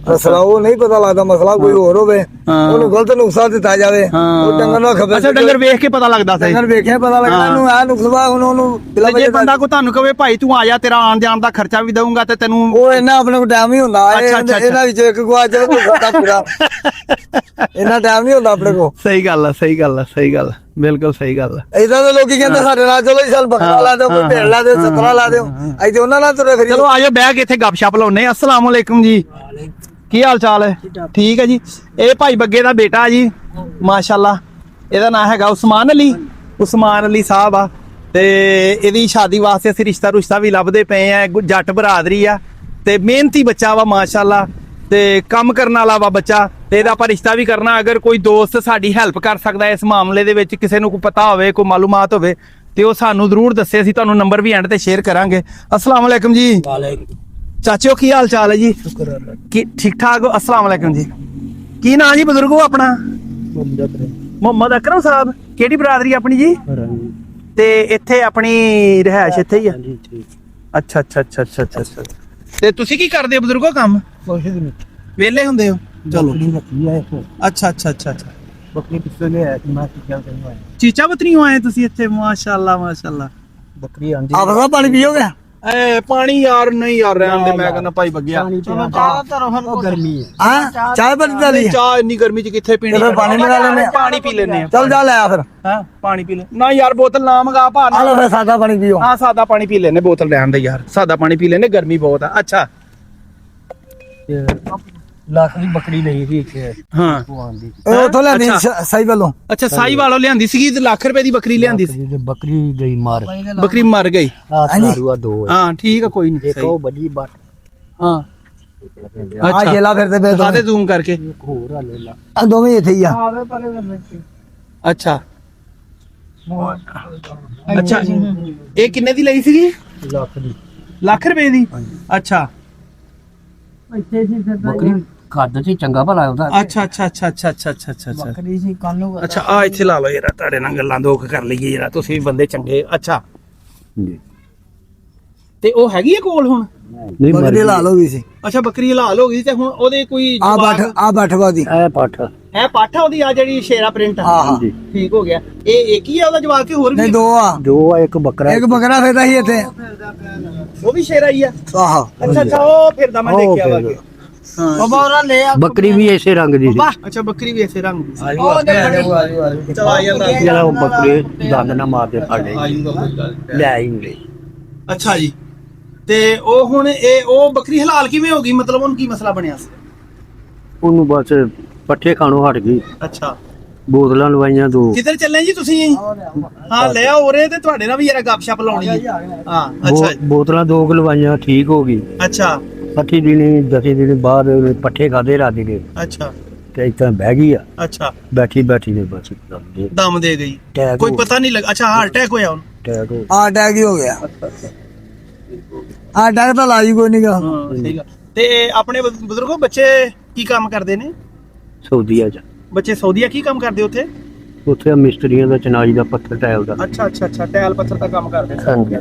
ਮਸਲਾ ਉਹ ਨਹੀਂ ਪਤਾ ਲੱਗਦਾ, ਮਸਲਾ ਕੋਈ ਹੋਰ ਹੋਵੇ, ਉਹਨੂੰ ਗਲਤ ਨੁਕਸਾ ਦਿੱਤਾ ਜਾਵੇ, ਉਹ ਡੰਗਰ ਨੂੰ ਖਬਰ। ਅੱਛਾ, ਡੰਗਰ ਵੇਖ ਕੇ ਪਤਾ ਲੱਗਦਾ ਸੀ? ਡੰਗਰ ਵੇਖਿਆ ਪਤਾ ਲੱਗਦਾ ਇਹਨੂੰ ਆ ਨੁਕਸਾ। ਹੁਣ ਉਹਨੂੰ ਜੇ ਬੰਦਾ ਕੋ ਤੁਹਾਨੂੰ ਕਹੇ ਭਾਈ ਤੂੰ ਆ ਜਾ, ਤੇਰਾ ਆਣ ਜਾਣ ਦਾ ਖਰਚਾ ਵੀ ਦਊਂਗਾ, ਤੇ ਤੈਨੂੰ ਉਹ ਇਹਨਾਂ ਆਪਣੇ ਕੋਲ ਟਾਈਮ ਹੀ ਹੁੰਦਾ। ਇਹਨਾਂ ਵਿੱਚ ਇੱਕ ਗੁਆ ਚਲੋ ਪੂਰਾ ਇਹਨਾਂ ਟਾਈਮ ਨਹੀਂ ਹੁੰਦਾ ਆਪਣੇ ਕੋਲ। ਸਹੀ ਗੱਲ ਆ, ਸਹੀ ਗੱਲ ਆ, ਸਹੀ ਗੱਲ, ਬਿਲਕੁਲ ਸਹੀ ਗੱਲ ਆ। ਇਦਾਂ ਦੇ ਲੋਕੀ ਕਹਿੰਦੇ ਸਾਡੇ ਨਾਲ ਚਲੋ ਜੀ, ਬੱਕਰਾ ਲਾ ਦਿਓ, ਕੋਈ ਭੇਡ ਲਾ ਦਿਓ, ਸਤਰਾ ਲਾ ਦਿਓ, ਅੱਜ ਉਹਨਾਂ ਨਾਲ ਤੁਰੇ ਫਿਰੀ। ਚਲੋ ਆਜੋ ਬਹਿ ਕੇ ਇੱਥੇ ਗੱਪਸ਼ਪ ਲਾਉਨੇ। ਅਸਲਾਮ ਵਾਲੇਕੁਮ ਜੀ, ਕੀ ਹਾਲ ਚਾਲ ਹੈ? ਠੀਕ ਹੈ ਜੀ। ਇਹ ਭਾਈ ਬੱਗੇ ਦਾ ਬੇਟਾ ਜੀ, ਮਾਸ਼ਾਅੱਲਾ। ਇਹਦਾ ਨਾਮ ਹੈਗਾ ਉਸਮਾਨ ਅਲੀ ਸਾਹਿਬ ਆ, ਤੇ ਇਹਦੀ ਸ਼ਾਦੀ ਵਾਸਤੇ ਅਸੀਂ ਰਿਸ਼ਤਾ ਵੀ ਲੱਭਦੇ ਪਏ ਆ। ਜੱਟ ਬਰਾਦਰੀ ਆ, ਤੇ ਮਿਹਨਤੀ ਬੱਚਾ ਵਾ ਮਾਸ਼ਾਅੱਲਾ, ਤੇ ਕੰਮ ਕਰਨ ਵਾਲਾ ਵਾ ਬੱਚਾ, ਤੇ ਇਹਦਾ ਆਪਾਂ ਰਿਸ਼ਤਾ ਵੀ ਕਰਨਾ। ਅਗਰ ਕੋਈ ਦੋਸਤ ਸਾਡੀ ਹੈਲਪ ਕਰ ਸਕਦਾ ਇਸ ਮਾਮਲੇ ਦੇ ਵਿੱਚ, ਕਿਸੇ ਨੂੰ ਕੋਈ ਪਤਾ ਹੋਵੇ, ਕੋਈ ਮਾਲੂਮਾਤ ਹੋਵੇ, ਤੇ ਉਹ ਸਾਨੂੰ ਜ਼ਰੂਰ ਦੱਸੇ। ਅਸੀਂ ਤੁਹਾਨੂੰ ਨੰਬਰ ਵੀ ਐਂਡ ਤੇ ਸ਼ੇਅਰ ਕਰਾਂਗੇ। ਅਸਲਾਮ ਵਾਲੇਕੁਮ ਜੀ। ਚਾਚਿਓ ਕੀ ਹਾਲ ਚਾਲ ਹੈ ਜੀ? ਕੀ ਠੀਕ ਠਾਕ ਹੋ? ਅਸਲਾਮ ਵਾਲੇਕੁਮ ਜੀ। ਕੀ ਨਾਂ ਜੀ ਬਜ਼ੁਰਗੋ ਆਪਣਾ? ਮੁਹੰਮਦ ਅਕਰਮ ਸਾਹਿਬ। ਕਿਹੜੀ ਬਰਾਦਰੀ ਆਪਣੀ ਜੀ? ਤੇ ਇੱਥੇ ਆਪਣੀ ਰਿਹਾਇਸ਼ ਇੱਥੇ ਹੀ ਆ? ਅੱਛਾ ਅੱਛਾ ਅੱਛਾ ਅੱਛਾ ਅੱਛਾ। ਤੇ ਤੁਸੀਂ ਕੀ ਕਰਦੇ ਹੋ ਬਜ਼ੁਰਗੋ ਕੰਮ? ਵਿਹਲੇ ਹੁੰਦੇ ਹੋ? ਚਲੋ, ਅੱਛਾ ਅੱਛਾ ਅੱਛਾ ਅੱਛਾ। ਬੱਕਰੀ ਪਿੱਛੇ ਲਿਆ ਚੀਚਾ ਬਤਰੀ ਆਏ ਤੁਸੀਂ ਇੱਥੇ? ਮਾਸ਼ਾਅੱਲਾ ਮਾਸ਼ਾਅੱਲਾ। ਬੱਕਰੀ ਆਂਦੀ। ਆਪਦਾ ਪਾਣੀ ਪੀਓਗੇ? ਏ ਪਾਣੀ ਯਾਰ ਨਹੀਂ ਯਾਰ ਰਹਿਣ ਦੇ, ਮੈਂ ਕਹਿੰਦਾ ਭਾਈ ਬੱਗਿਆ ਗਰਮੀ ਹੈ। ਹਾਂ, ਚਾਹ ਬਣ ਲਈ। ਚਾਹ ਇੰਨੀ ਗਰਮੀ ਚ ਕਿੱਥੇ ਪੀਣੀ? ਪਾਣੀ ਮੰਗਾ ਲੈਣੇ, ਪਾਣੀ ਪੀ ਲੈਣੇ ਆ। ਚੱਲ ਜਾ ਲੈ ਆ ਫਿਰ। ਹਾਂ, ਪਾਣੀ ਪੀ ਲੈ ਨਾ ਯਾਰ, ਬੋਤਲ ਨਾ ਮੰਗਾ ਭਾ। ਆ ਲੋ ਫਿਰ ਸਾਦਾ ਪਾਣੀ ਪੀਓ। ਹਾਂ, ਸਾਦਾ ਪਾਣੀ ਪੀ ਲੈਣੇ, ਬੋਤਲ ਰਹਿਣ ਦੇ ਯਾਰ, ਸਾਦਾ ਪਾਣੀ ਪੀ ਲੈਣੇ, ਗਰਮੀ ਬਹੁਤ ਆ। ਅੱਛਾ, ਲੱਖ ਦੀ ਬੱਕਰੀ ਲਈ ਸੀ ਇੱਥੇ। ਹਾਂ, ਉਥੋਂ ਲਿਆਂਦੀ ਸਾਈ ਵੱਲੋਂ। ਅੱਛਾ, ਸਾਈ ਵਾਲੋਂ ਲਿਆਂਦੀ ਸੀਗੀ, ਤੇ ਲੱਖ ਰੁਪਏ ਦੀ ਬੱਕਰੀ ਲਿਆਂਦੀ ਸੀ। ਬੱਕਰੀ ਗਈ ਮਾਰ, ਬੱਕਰੀ ਮਰ ਗਈ। ਹਾਂ ਠੀਕ ਆ, ਕੋਈ ਨਹੀਂ। ਇੱਕ ਉਹ ਵੱਡੀ ਬੱਟ। ਹਾਂ, ਆ ਜੇਲਾ ਫਿਰਦੇ ਪਏ ਆਦੇ ਜ਼ੂਮ ਕਰਕੇ। ਹੋਰ ਆ ਲੈ ਲਾ, ਆ ਦੋਵੇਂ ਇੱਥੇ ਹੀ ਆ। ਅੱਛਾ ਅੱਛਾ, ਇਹ ਕਿੰਨੇ ਦੀ ਲਈ ਸੀਗੀ? ਲੱਖ ਦੀ। ਲੱਖ ਰੁਪਏ ਦੀ? ਅੱਛਾ, ਬੱਕਰੀ ਕੱਦ ਚ ਚੰਗਾ ਭਲਾ ਉਹਦਾ। ਅੱਛਾ ਅੱਛਾ ਅੱਛਾ ਅੱਛਾ ਅੱਛਾ ਅੱਛਾ ਅੱਛਾ ਬੱਕਰੀ ਸੀ ਕੱਲ ਨੂੰ। ਅੱਛਾ, ਆ ਇੱਥੇ ਲਾ ਲਓ ਯਾਰ, ਤੁਹਾਡੇ ਨਾਲ ਗੱਲਾਂ ਦੋਖ ਕਰ ਲਈਏ ਯਾਰ, ਤੁਸੀਂ ਵੀ ਬੰਦੇ ਚੰਗੇ। ਅੱਛਾ ਜੀ, ਤੇ ਉਹ ਹੈਗੀ ਆ ਕੋਲ ਹੁਣ? ਨਹੀਂ, ਬੱਕਰੀ ਲਾਲ ਹੋ ਗਈ ਸੀ। ਅੱਛਾ, ਬੱਕਰੀ ਲਾਲ ਹੋ ਗਈ, ਤੇ ਹੁਣ ਉਹਦੇ ਕੋਈ ਆ ਬੱਠਵਾ ਦੀ। ਇਹ ਪੱਠ ਉਹਦੀ ਆ ਜਿਹੜੀ ਸ਼ੇਰਾ ਪ੍ਰਿੰਟ ਆ। ਹਾਂ, ਠੀਕ ਹੋ ਗਿਆ। ਇਹ ਇੱਕ ਹੀ ਆ ਉਹਦਾ ਜਵਾਕ, ਕਿ ਹੋਰ ਵੀ? ਨਹੀਂ, ਦੋ ਆ। ਇੱਕ ਬੱਕਰਾ ਫਿਰਦਾ ਸੀ ਇੱਥੇ, ਉਹ ਵੀ ਸ਼ੇਰਾ ਹੀ ਆ? ਆਹੋ। ਅੱਛਾ ਅੱਛਾ, ਉਹ ਫਿਰਦਾ ਮੈਂ ਦੇਖਿਆ ਵਾ। ਬੱਕਰੀ ਵੀ ਇਸੇ ਰੰਗ ਦੀ ਸੀ। ਅੱਛਾ, ਬੱਕਰੀ ਵੀ ਇਸੇ ਰੰਗ ਦੀ। ਜਿਹੜਾ ਉਹ ਬੱਕਰੀ ਦੰਦ ਨਾ ਮਾਰਦੇ ਸਾਡੇ ਲੈ ਹੀ ਨਹੀਂ। ਅੱਛਾ ਜੀ, ਤੇ ਉਹ ਹੁਣ ਉਹ ਬੱਕਰੀ ਹਲਾਲ ਕਿਵੇਂ ਹੋ ਗਈ, ਮਤਲਬ ਉਹਨੂੰ ਕੀ ਮਸਲਾ ਬਣਿਆ ਸੀ? ਉਹਨੂੰ ਬਸ ਪੱਠੇ ਖਾਣੋਂ ਹਟ ਗਈ, ਅੱਛਾ, ਬੋਤਲਾਂ ਲਵਾਈਆਂ 2। ਕਿੱਧਰ ਚੱਲੇ ਜੀ ਤੁਸੀਂ? ਹਾਂ ਲੈ ਆਓ ਉਰੇ ਤੇ ਤੁਹਾਡੇ ਨਾਲ ਵੀ ਯਾਰ ਗੱਪਸ਼ਪ ਲਾਉਣੀ ਹੈ। ਹਾਂ ਅੱਛਾ ਬੋਤਲਾਂ 2 ਲਵਾਈਆਂ, ਠੀਕ ਹੋ ਗਈ। ਅੱਛਾ 8 ਦਿਨ 10 ਦਿਨ ਬਾਅਦ ਉਹਨੇ ਪੱਠੇ ਖਾਦੇ ਰਾਤੀ ਦੇ, ਅੱਛਾ ਤੇ ਇਤਾਂ ਬਹਿ ਗਈ ਆ। ਅੱਛਾ ਬੈਠੀ ਨੇ ਬਸ ਦਮ ਦੇ ਗਈ, ਅਟੈਕ ਕੋਈ ਹੋ ਪਤਾ ਨਹੀਂ ਲੱਗਾ। ਅੱਛਾ ਹਾਰਟ ਅਟੈਕ ਹੋਇਆ ਉਹਨੂੰ? ਅਟੈਕ ਹੋ ਹਾਂ ਅਟੈਕ ਹੀ ਹੋ ਗਿਆ। ਹਾਂ ਅਟੈਕ ਤਾਂ ਲਾਈ ਕੋਈ ਨਹੀਂਗਾ। ਹਾਂ ਸਹੀ ਗੱਲ। ਤੇ ਆਪਣੇ ਬਜ਼ੁਰਗੋ ਬੱਚੇ ਕੀ ਕੰਮ ਕਰਦੇ ਨੇ? ਸਊਦੀਆ ਚ। ਬੱਚੇ ਸਾਊਦੀਆ ਕੀ ਕੰਮ ਕਰਦੇ ਉੱਥੇ? ਉੱਥੇ ਮਿਸਤਰੀਆਂ ਦਾ, ਚਨਾਈ ਦਾ, ਪੱਥਰ ਟਾਇਲ ਦਾ। ਅੱਛਾ ਅੱਛਾ ਅੱਛਾ, ਟਾਇਲ ਪੱਥਰ ਦਾ ਕੰਮ ਕਰਦੇ ਨੇ। ਹਾਂਜੀ।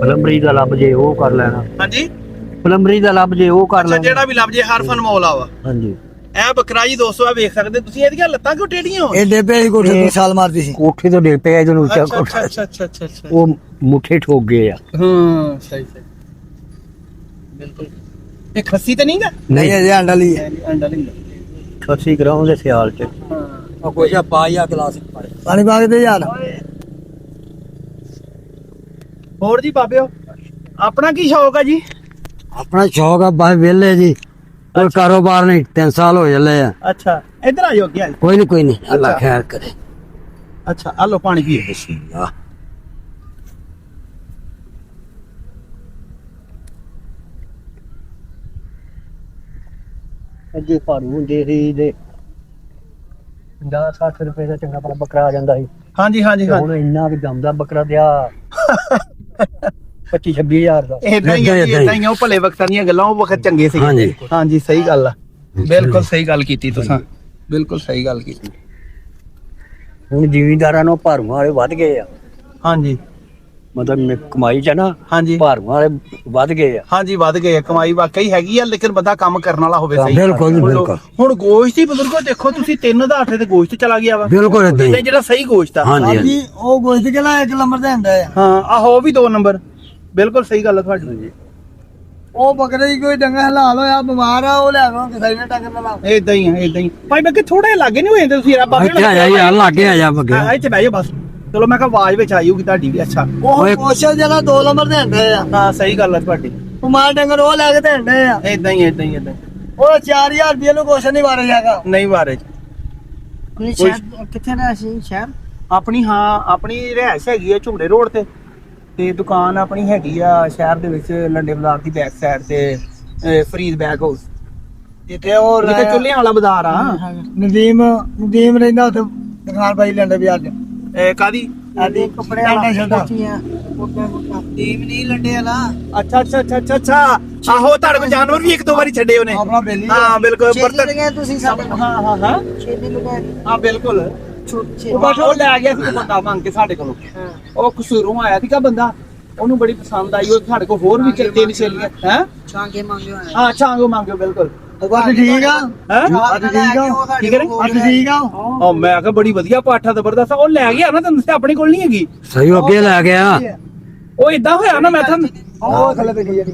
ਪਲੰਬਰੀ ਦਾ ਲੱਭ ਜੇ ਉਹ ਕਰ ਲੈਣਾ। ਹਾਂਜੀ ਪਲੰਬਰੀ ਦਾ ਲੱਭ ਜੇ ਉਹ ਕਰ ਅੱਛਾ, ਲੈਣਾ। ਜਿਹੜਾ ਵੀ ਲੱਭ ਜੇ, ਹਰਫਨ ਮੌਲਾ ਵਾ। ਹਾਂਜੀ। ਇਹ ਬੱਕਰਾ ਜੀ ਦੋਸਤੋ ਆ ਵੇਖ ਸਕਦੇ ਤੁਸੀਂ, ਇਹਦੀਆਂ ਲੱਤਾਂ ਕਿਉਂ ਟੇਢੀਆਂ ਹੋ? ਇਹ ਡੇਪੇ ਕੋਠੇ ਤੋਂ ਛਾਲ ਮਾਰਦੀ ਸੀ। ਕੋਠੇ ਤੋਂ ਡਿੱਗ ਪਿਆ ਇਹਨੂੰ। ਅੱਛਾ ਅੱਛਾ ਅੱਛਾ ਅੱਛਾ ਅੱਛਾ ਅੱਛਾ। ਉਹ ਮੁੱਠੇ ਠੋਕ ਗਏ ਆ। ਹਾਂ ਸਹੀ ਸਹੀ ਬਿਲਕੁਲ। ਇਹ ਖੱਸੀ ਤਾਂ ਨਹੀਂਗਾ? ਨਹੀਂ ਇਹ ਅੰਡਾ ਲਈ ਹੈ। ਅੰਡਾ ਨਹੀਂ। ਖੱਸੀ ਕਰਾਉਂ ਦੇ ਸਿਆਲ ਚ। ਹਾਂ ਉਹ ਕੋਈ ਆ ਪਾ ਜਾਂ ਗਲਾਸ ਪਾਣੀ ਪਾ ਕੇ ਦੇ ਯਾਰ। ਹੋਰ ਜੀ ਬਾਬਿਓ, ਆਪਣਾ ਕੀ ਸ਼ੌਕ ਆ ਜੀ? ਆਪਣਾ ਸ਼ੌਕ ਆ ਬਸ ਵਿਹਲੇ ਜੀ, ਕੋਈ ਕਾਰੋਬਾਰ ਨਹੀਂ। 3 ਸਾਲ ਹੋ ਚੱਲੇ ਆ। ਅੱਛਾ ਇੱਧਰ ਆ ਜਾਓ ਅੱਗੇ ਆ ਜਾਓ। ਕੋਈ ਨਹੀਂ ਅੱਲਾ ਖੈਰ ਕਰੇ। ਅੱਛਾ ਆ ਲਓ ਪਾਣੀ ਪੀਓ। ਅੱਗੇ ਭਾਰੂ ਹੁੰਦੇ ਸੀ ਦੇ 50-60 ਰੁਪਏ ਦਾ ਚੰਗਾ ਭਲਾ ਬੱਕਰਾ ਆ ਜਾਂਦਾ ਸੀ। ਹਾਂਜੀ ਹਾਂਜੀ ਤੇ ਹਾਂ, ਹੁਣ ਇੰਨਾ ਵੀ ਜੰਮਦਾ ਬੱਕਰਾ ਦਿਆ 25-26 ਹਜ਼ਾਰ ਦਾ। ਇਦਾਂ ਹੀ ਆ, ਉਹ ਭਲੇ ਵਕਤਾਂ ਦੀਆਂ ਗੱਲਾਂ, ਉਹ ਵਕਤ ਚੰਗੇ ਸੀ। ਹਾਂਜੀ। ਹਾਂਜੀ ਸਹੀ ਗੱਲ ਆ, ਬਿਲਕੁਲ ਸਹੀ ਗੱਲ ਕੀਤੀ ਤੁਸੀਂ, ਬਿਲਕੁਲ ਸਹੀ ਗੱਲ ਕੀਤੀ। ਹੁਣ ਜ਼ਿਮੀਂਦਾਰਾਂ ਨੂੰ ਭਾਰੂਆਂ ਵਾਲੇ ਵੱਧ ਗਏ ਆ। ਹਾਂਜੀ ਮਤਲਬ ਕਮਾਈ ਚ ਨਾ ਹਾਂਜੀ ਭਾਰੂਆਂ ਵਾਲੇ ਵੱਧ ਗਏ ਆ। ਹਾਂਜੀ ਵੱਧ ਗਏ ਆ, ਕਮਾਈ ਵਾਕਈ ਹੈਗੀ ਆ, ਲੇਕਿਨ ਬੰਦਾ ਕੰਮ ਕਰਨ ਵਾਲਾ ਹੋਵੇ। ਸਹੀ ਬਿਲਕੁਲ ਜੀ, ਬਿਲਕੁਲ। ਹੁਣ ਗੋਸ਼ਤ ਹੀ ਬਜ਼ੁਰਗੋ ਦੇਖੋ ਤੁਸੀਂ, 3 ਦਾ 8 ਤੇ ਗੋਸ਼ਤ ਚਲਾ ਗਿਆ ਵਾ। ਬਿਲਕੁਲ ਏਦਾਂ ਹੀ। ਤੇ ਜਿਹੜਾ ਸਹੀ ਗੋਸ਼ਤ ਆ, ਹਾਂਜੀ ਉਹ ਗੋਸ਼ਤ ਕਿਹੜਾ 1 ਨੰਬਰ ਤੇ ਹੁੰਦਾ ਹੈ। ਹਾਂ ਆਹੋ ਉਹ ਵੀ 2 ਨੰਬਰ। ਬਿਲਕੁਲ ਸਹੀ ਗੱਲ ਆ ਤੁਹਾਡੀ। ਉਹ ਬੱਕਰੇ ਦੀ ਕੋਈ ਡੰਗਾ ਹਲਾਲ ਹੋਇਆ ਬਿਮਾਰ ਆ, ਉਹ ਲੈ ਆਵਾਂ ਕਿਸੇ ਨੇ ਟੱਕਰ ਨਾ ਲਾਓ। ਇਦਾਂ ਹੀ ਆ, ਇਦਾਂ ਹੀ। ਭਾਈ ਬੱਕੇ ਥੋੜੇ ਲਾਗੇ ਨਹੀਂ ਹੋ ਜਾਂਦੇ ਤੁਸੀਂ? ਬਾਬੇ ਇੱਥੇ ਆ ਜਾ ਯਾਰ, ਲਾਗੇ ਆ ਜਾ ਬੱਗੇ। ਇੱਥੇ ਬਹਿ ਜਾਓ ਬਸ। ਚਲੋ ਮੈਂ ਕਿਹਾ ਆਵਾਜ਼ ਵਿੱਚ ਆਈ ਹੋਊਗੀ ਤੁਹਾਡੀ ਵੀ। ਅੱਛਾ ਉਹ ਕੋਸ਼ਲ ਜਿਹੜਾ 2 ਨੰਬਰ ਤੇ ਹੁੰਦੇ ਆ। ਹਾਂ ਸਹੀ ਗੱਲ ਆ ਤੁਹਾਡੀ। ਬਿਮਾਰ ਡੰਗਰ ਉਹ ਲੈ ਕੇ ਤੇ ਹੁੰਦੇ ਆ। ਇਦਾਂ ਹੀ ਇਦਾਂ ਹੀ ਇਦਾਂ। ਉਹ 4000 ਰੁਪਏ ਨੂੰ ਕੁਛ ਨਹੀਂ ਮਾਰਿਆ ਜਾਗਾ। ਨਹੀਂ ਬਾਰੇ ਕਿੱਥੇ ਦਾ ਸੀ ਸ਼ਹਿਰ? ਆਪਣੀ, ਹਾਂ ਆਪਣੀ ਰਿਹਾਇਸ਼ ਹੈਗੀ ਆ ਝੁੰਡੇ ਰੋਡ ਤੇ ਦੁਕਾਨ ਆਪਣੀ ਹੈਗੀ ਆ ਸ਼ਹਿਰ ਦੇ ਵਿੱਚ, ਲੰਡੇ ਬਾਜ਼ਾਰ ਦੀ ਬੈਕ ਸਾਈਡ ਤੇ ਫਰੀਦ ਬੈਗ ਹਾਊਸ, ਜਿੱਥੇ ਉਹ ਜਿੱਥੇ ਚੁੱਲ੍ਹਿਆਂ ਵਾਲਾ ਬਾਜ਼ਾਰ ਆ। ਨਦੀਮ ਰਹਿੰਦਾ ਉੱਥੇ ਦੁਕਾਨ ਪਾਈ ਲੰਡੇ ਬਾਜ਼ਾਰ ਚ। ਕਾਦੀ? ਆਦੀ ਕੱਪੜੇ ਵਾਲਾ ਛੱਡਾ। ਟੀਮ ਨਹੀਂ ਲੰਡੇ ਵਾਲਾ। ਅੱਛਾ ਅੱਛਾ ਅੱਛਾ ਅੱਛਾ ਅੱਛਾ। ਆਹੋ ਤੁਹਾਡੇ ਕੋਲ ਜਾਨਵਰ ਵੀ 1-2 ਵਾਰੀ ਛੱਡੇ ਉਹਨੇ। ਆਪਣਾ ਬੇਲੀ। ਹਾਂ ਬਿਲਕੁਲ। ਤੁਸੀਂ ਸਾਡੇ ਹਾਂ ਹਾਂ ਹਾਂ ਹਾਂ ਬਿਲਕੁਲ। ਉਹ ਲੈ ਗਿਆ ਸੀ ਬੰਦਾ ਮੰਗ ਕੇ ਸਾਡੇ ਕੋਲੋਂ। ਉਹ ਕਸੂਰੋਂ ਆਇਆ ਸੀਗਾ ਬੰਦਾ, ਉਹਨੂੰ ਬੜੀ ਪਸੰਦ ਆਈ। ਉਹ ਸਾਡੇ ਕੋਲ ਹੋਰ ਵੀ 3 ਛੇਲੀਆਂ ਹੈ। ਛਾਂਗੇ ਮੰਗਿਓ। ਹਾਂ ਛਾਂਗੋ ਮੰਗਿਓ ਬਿਲਕੁਲ। ਬਸ ਠੀਕ ਆ। ਹੈ ਠੀਕ ਆ। ਠੀਕ ਹੈ ਠੀਕ ਆ। ਉਹ ਮੈਂ ਕਿਹਾ ਬੜੀ ਵਧੀਆ ਪਾਠਾ ਜ਼ਬਰਦਸਤ। ਉਹ ਲੈ ਗਿਆ ਨਾ, ਤੈਨੂੰ ਆਪਣੇ ਕੋਲ ਨਹੀਂ ਹੈਗੀ। ਸਹੀ ਅੱਗੇ ਲੈ ਗਿਆ। ਉਹ ਇਦਾਂ ਹੋਇਆ ਨਾ, ਮੈਂ ਤੁਹਾਨੂੰ ਉਹ ਥੱਲੇ ਬੈਠੀ ਜਿਹੜੀ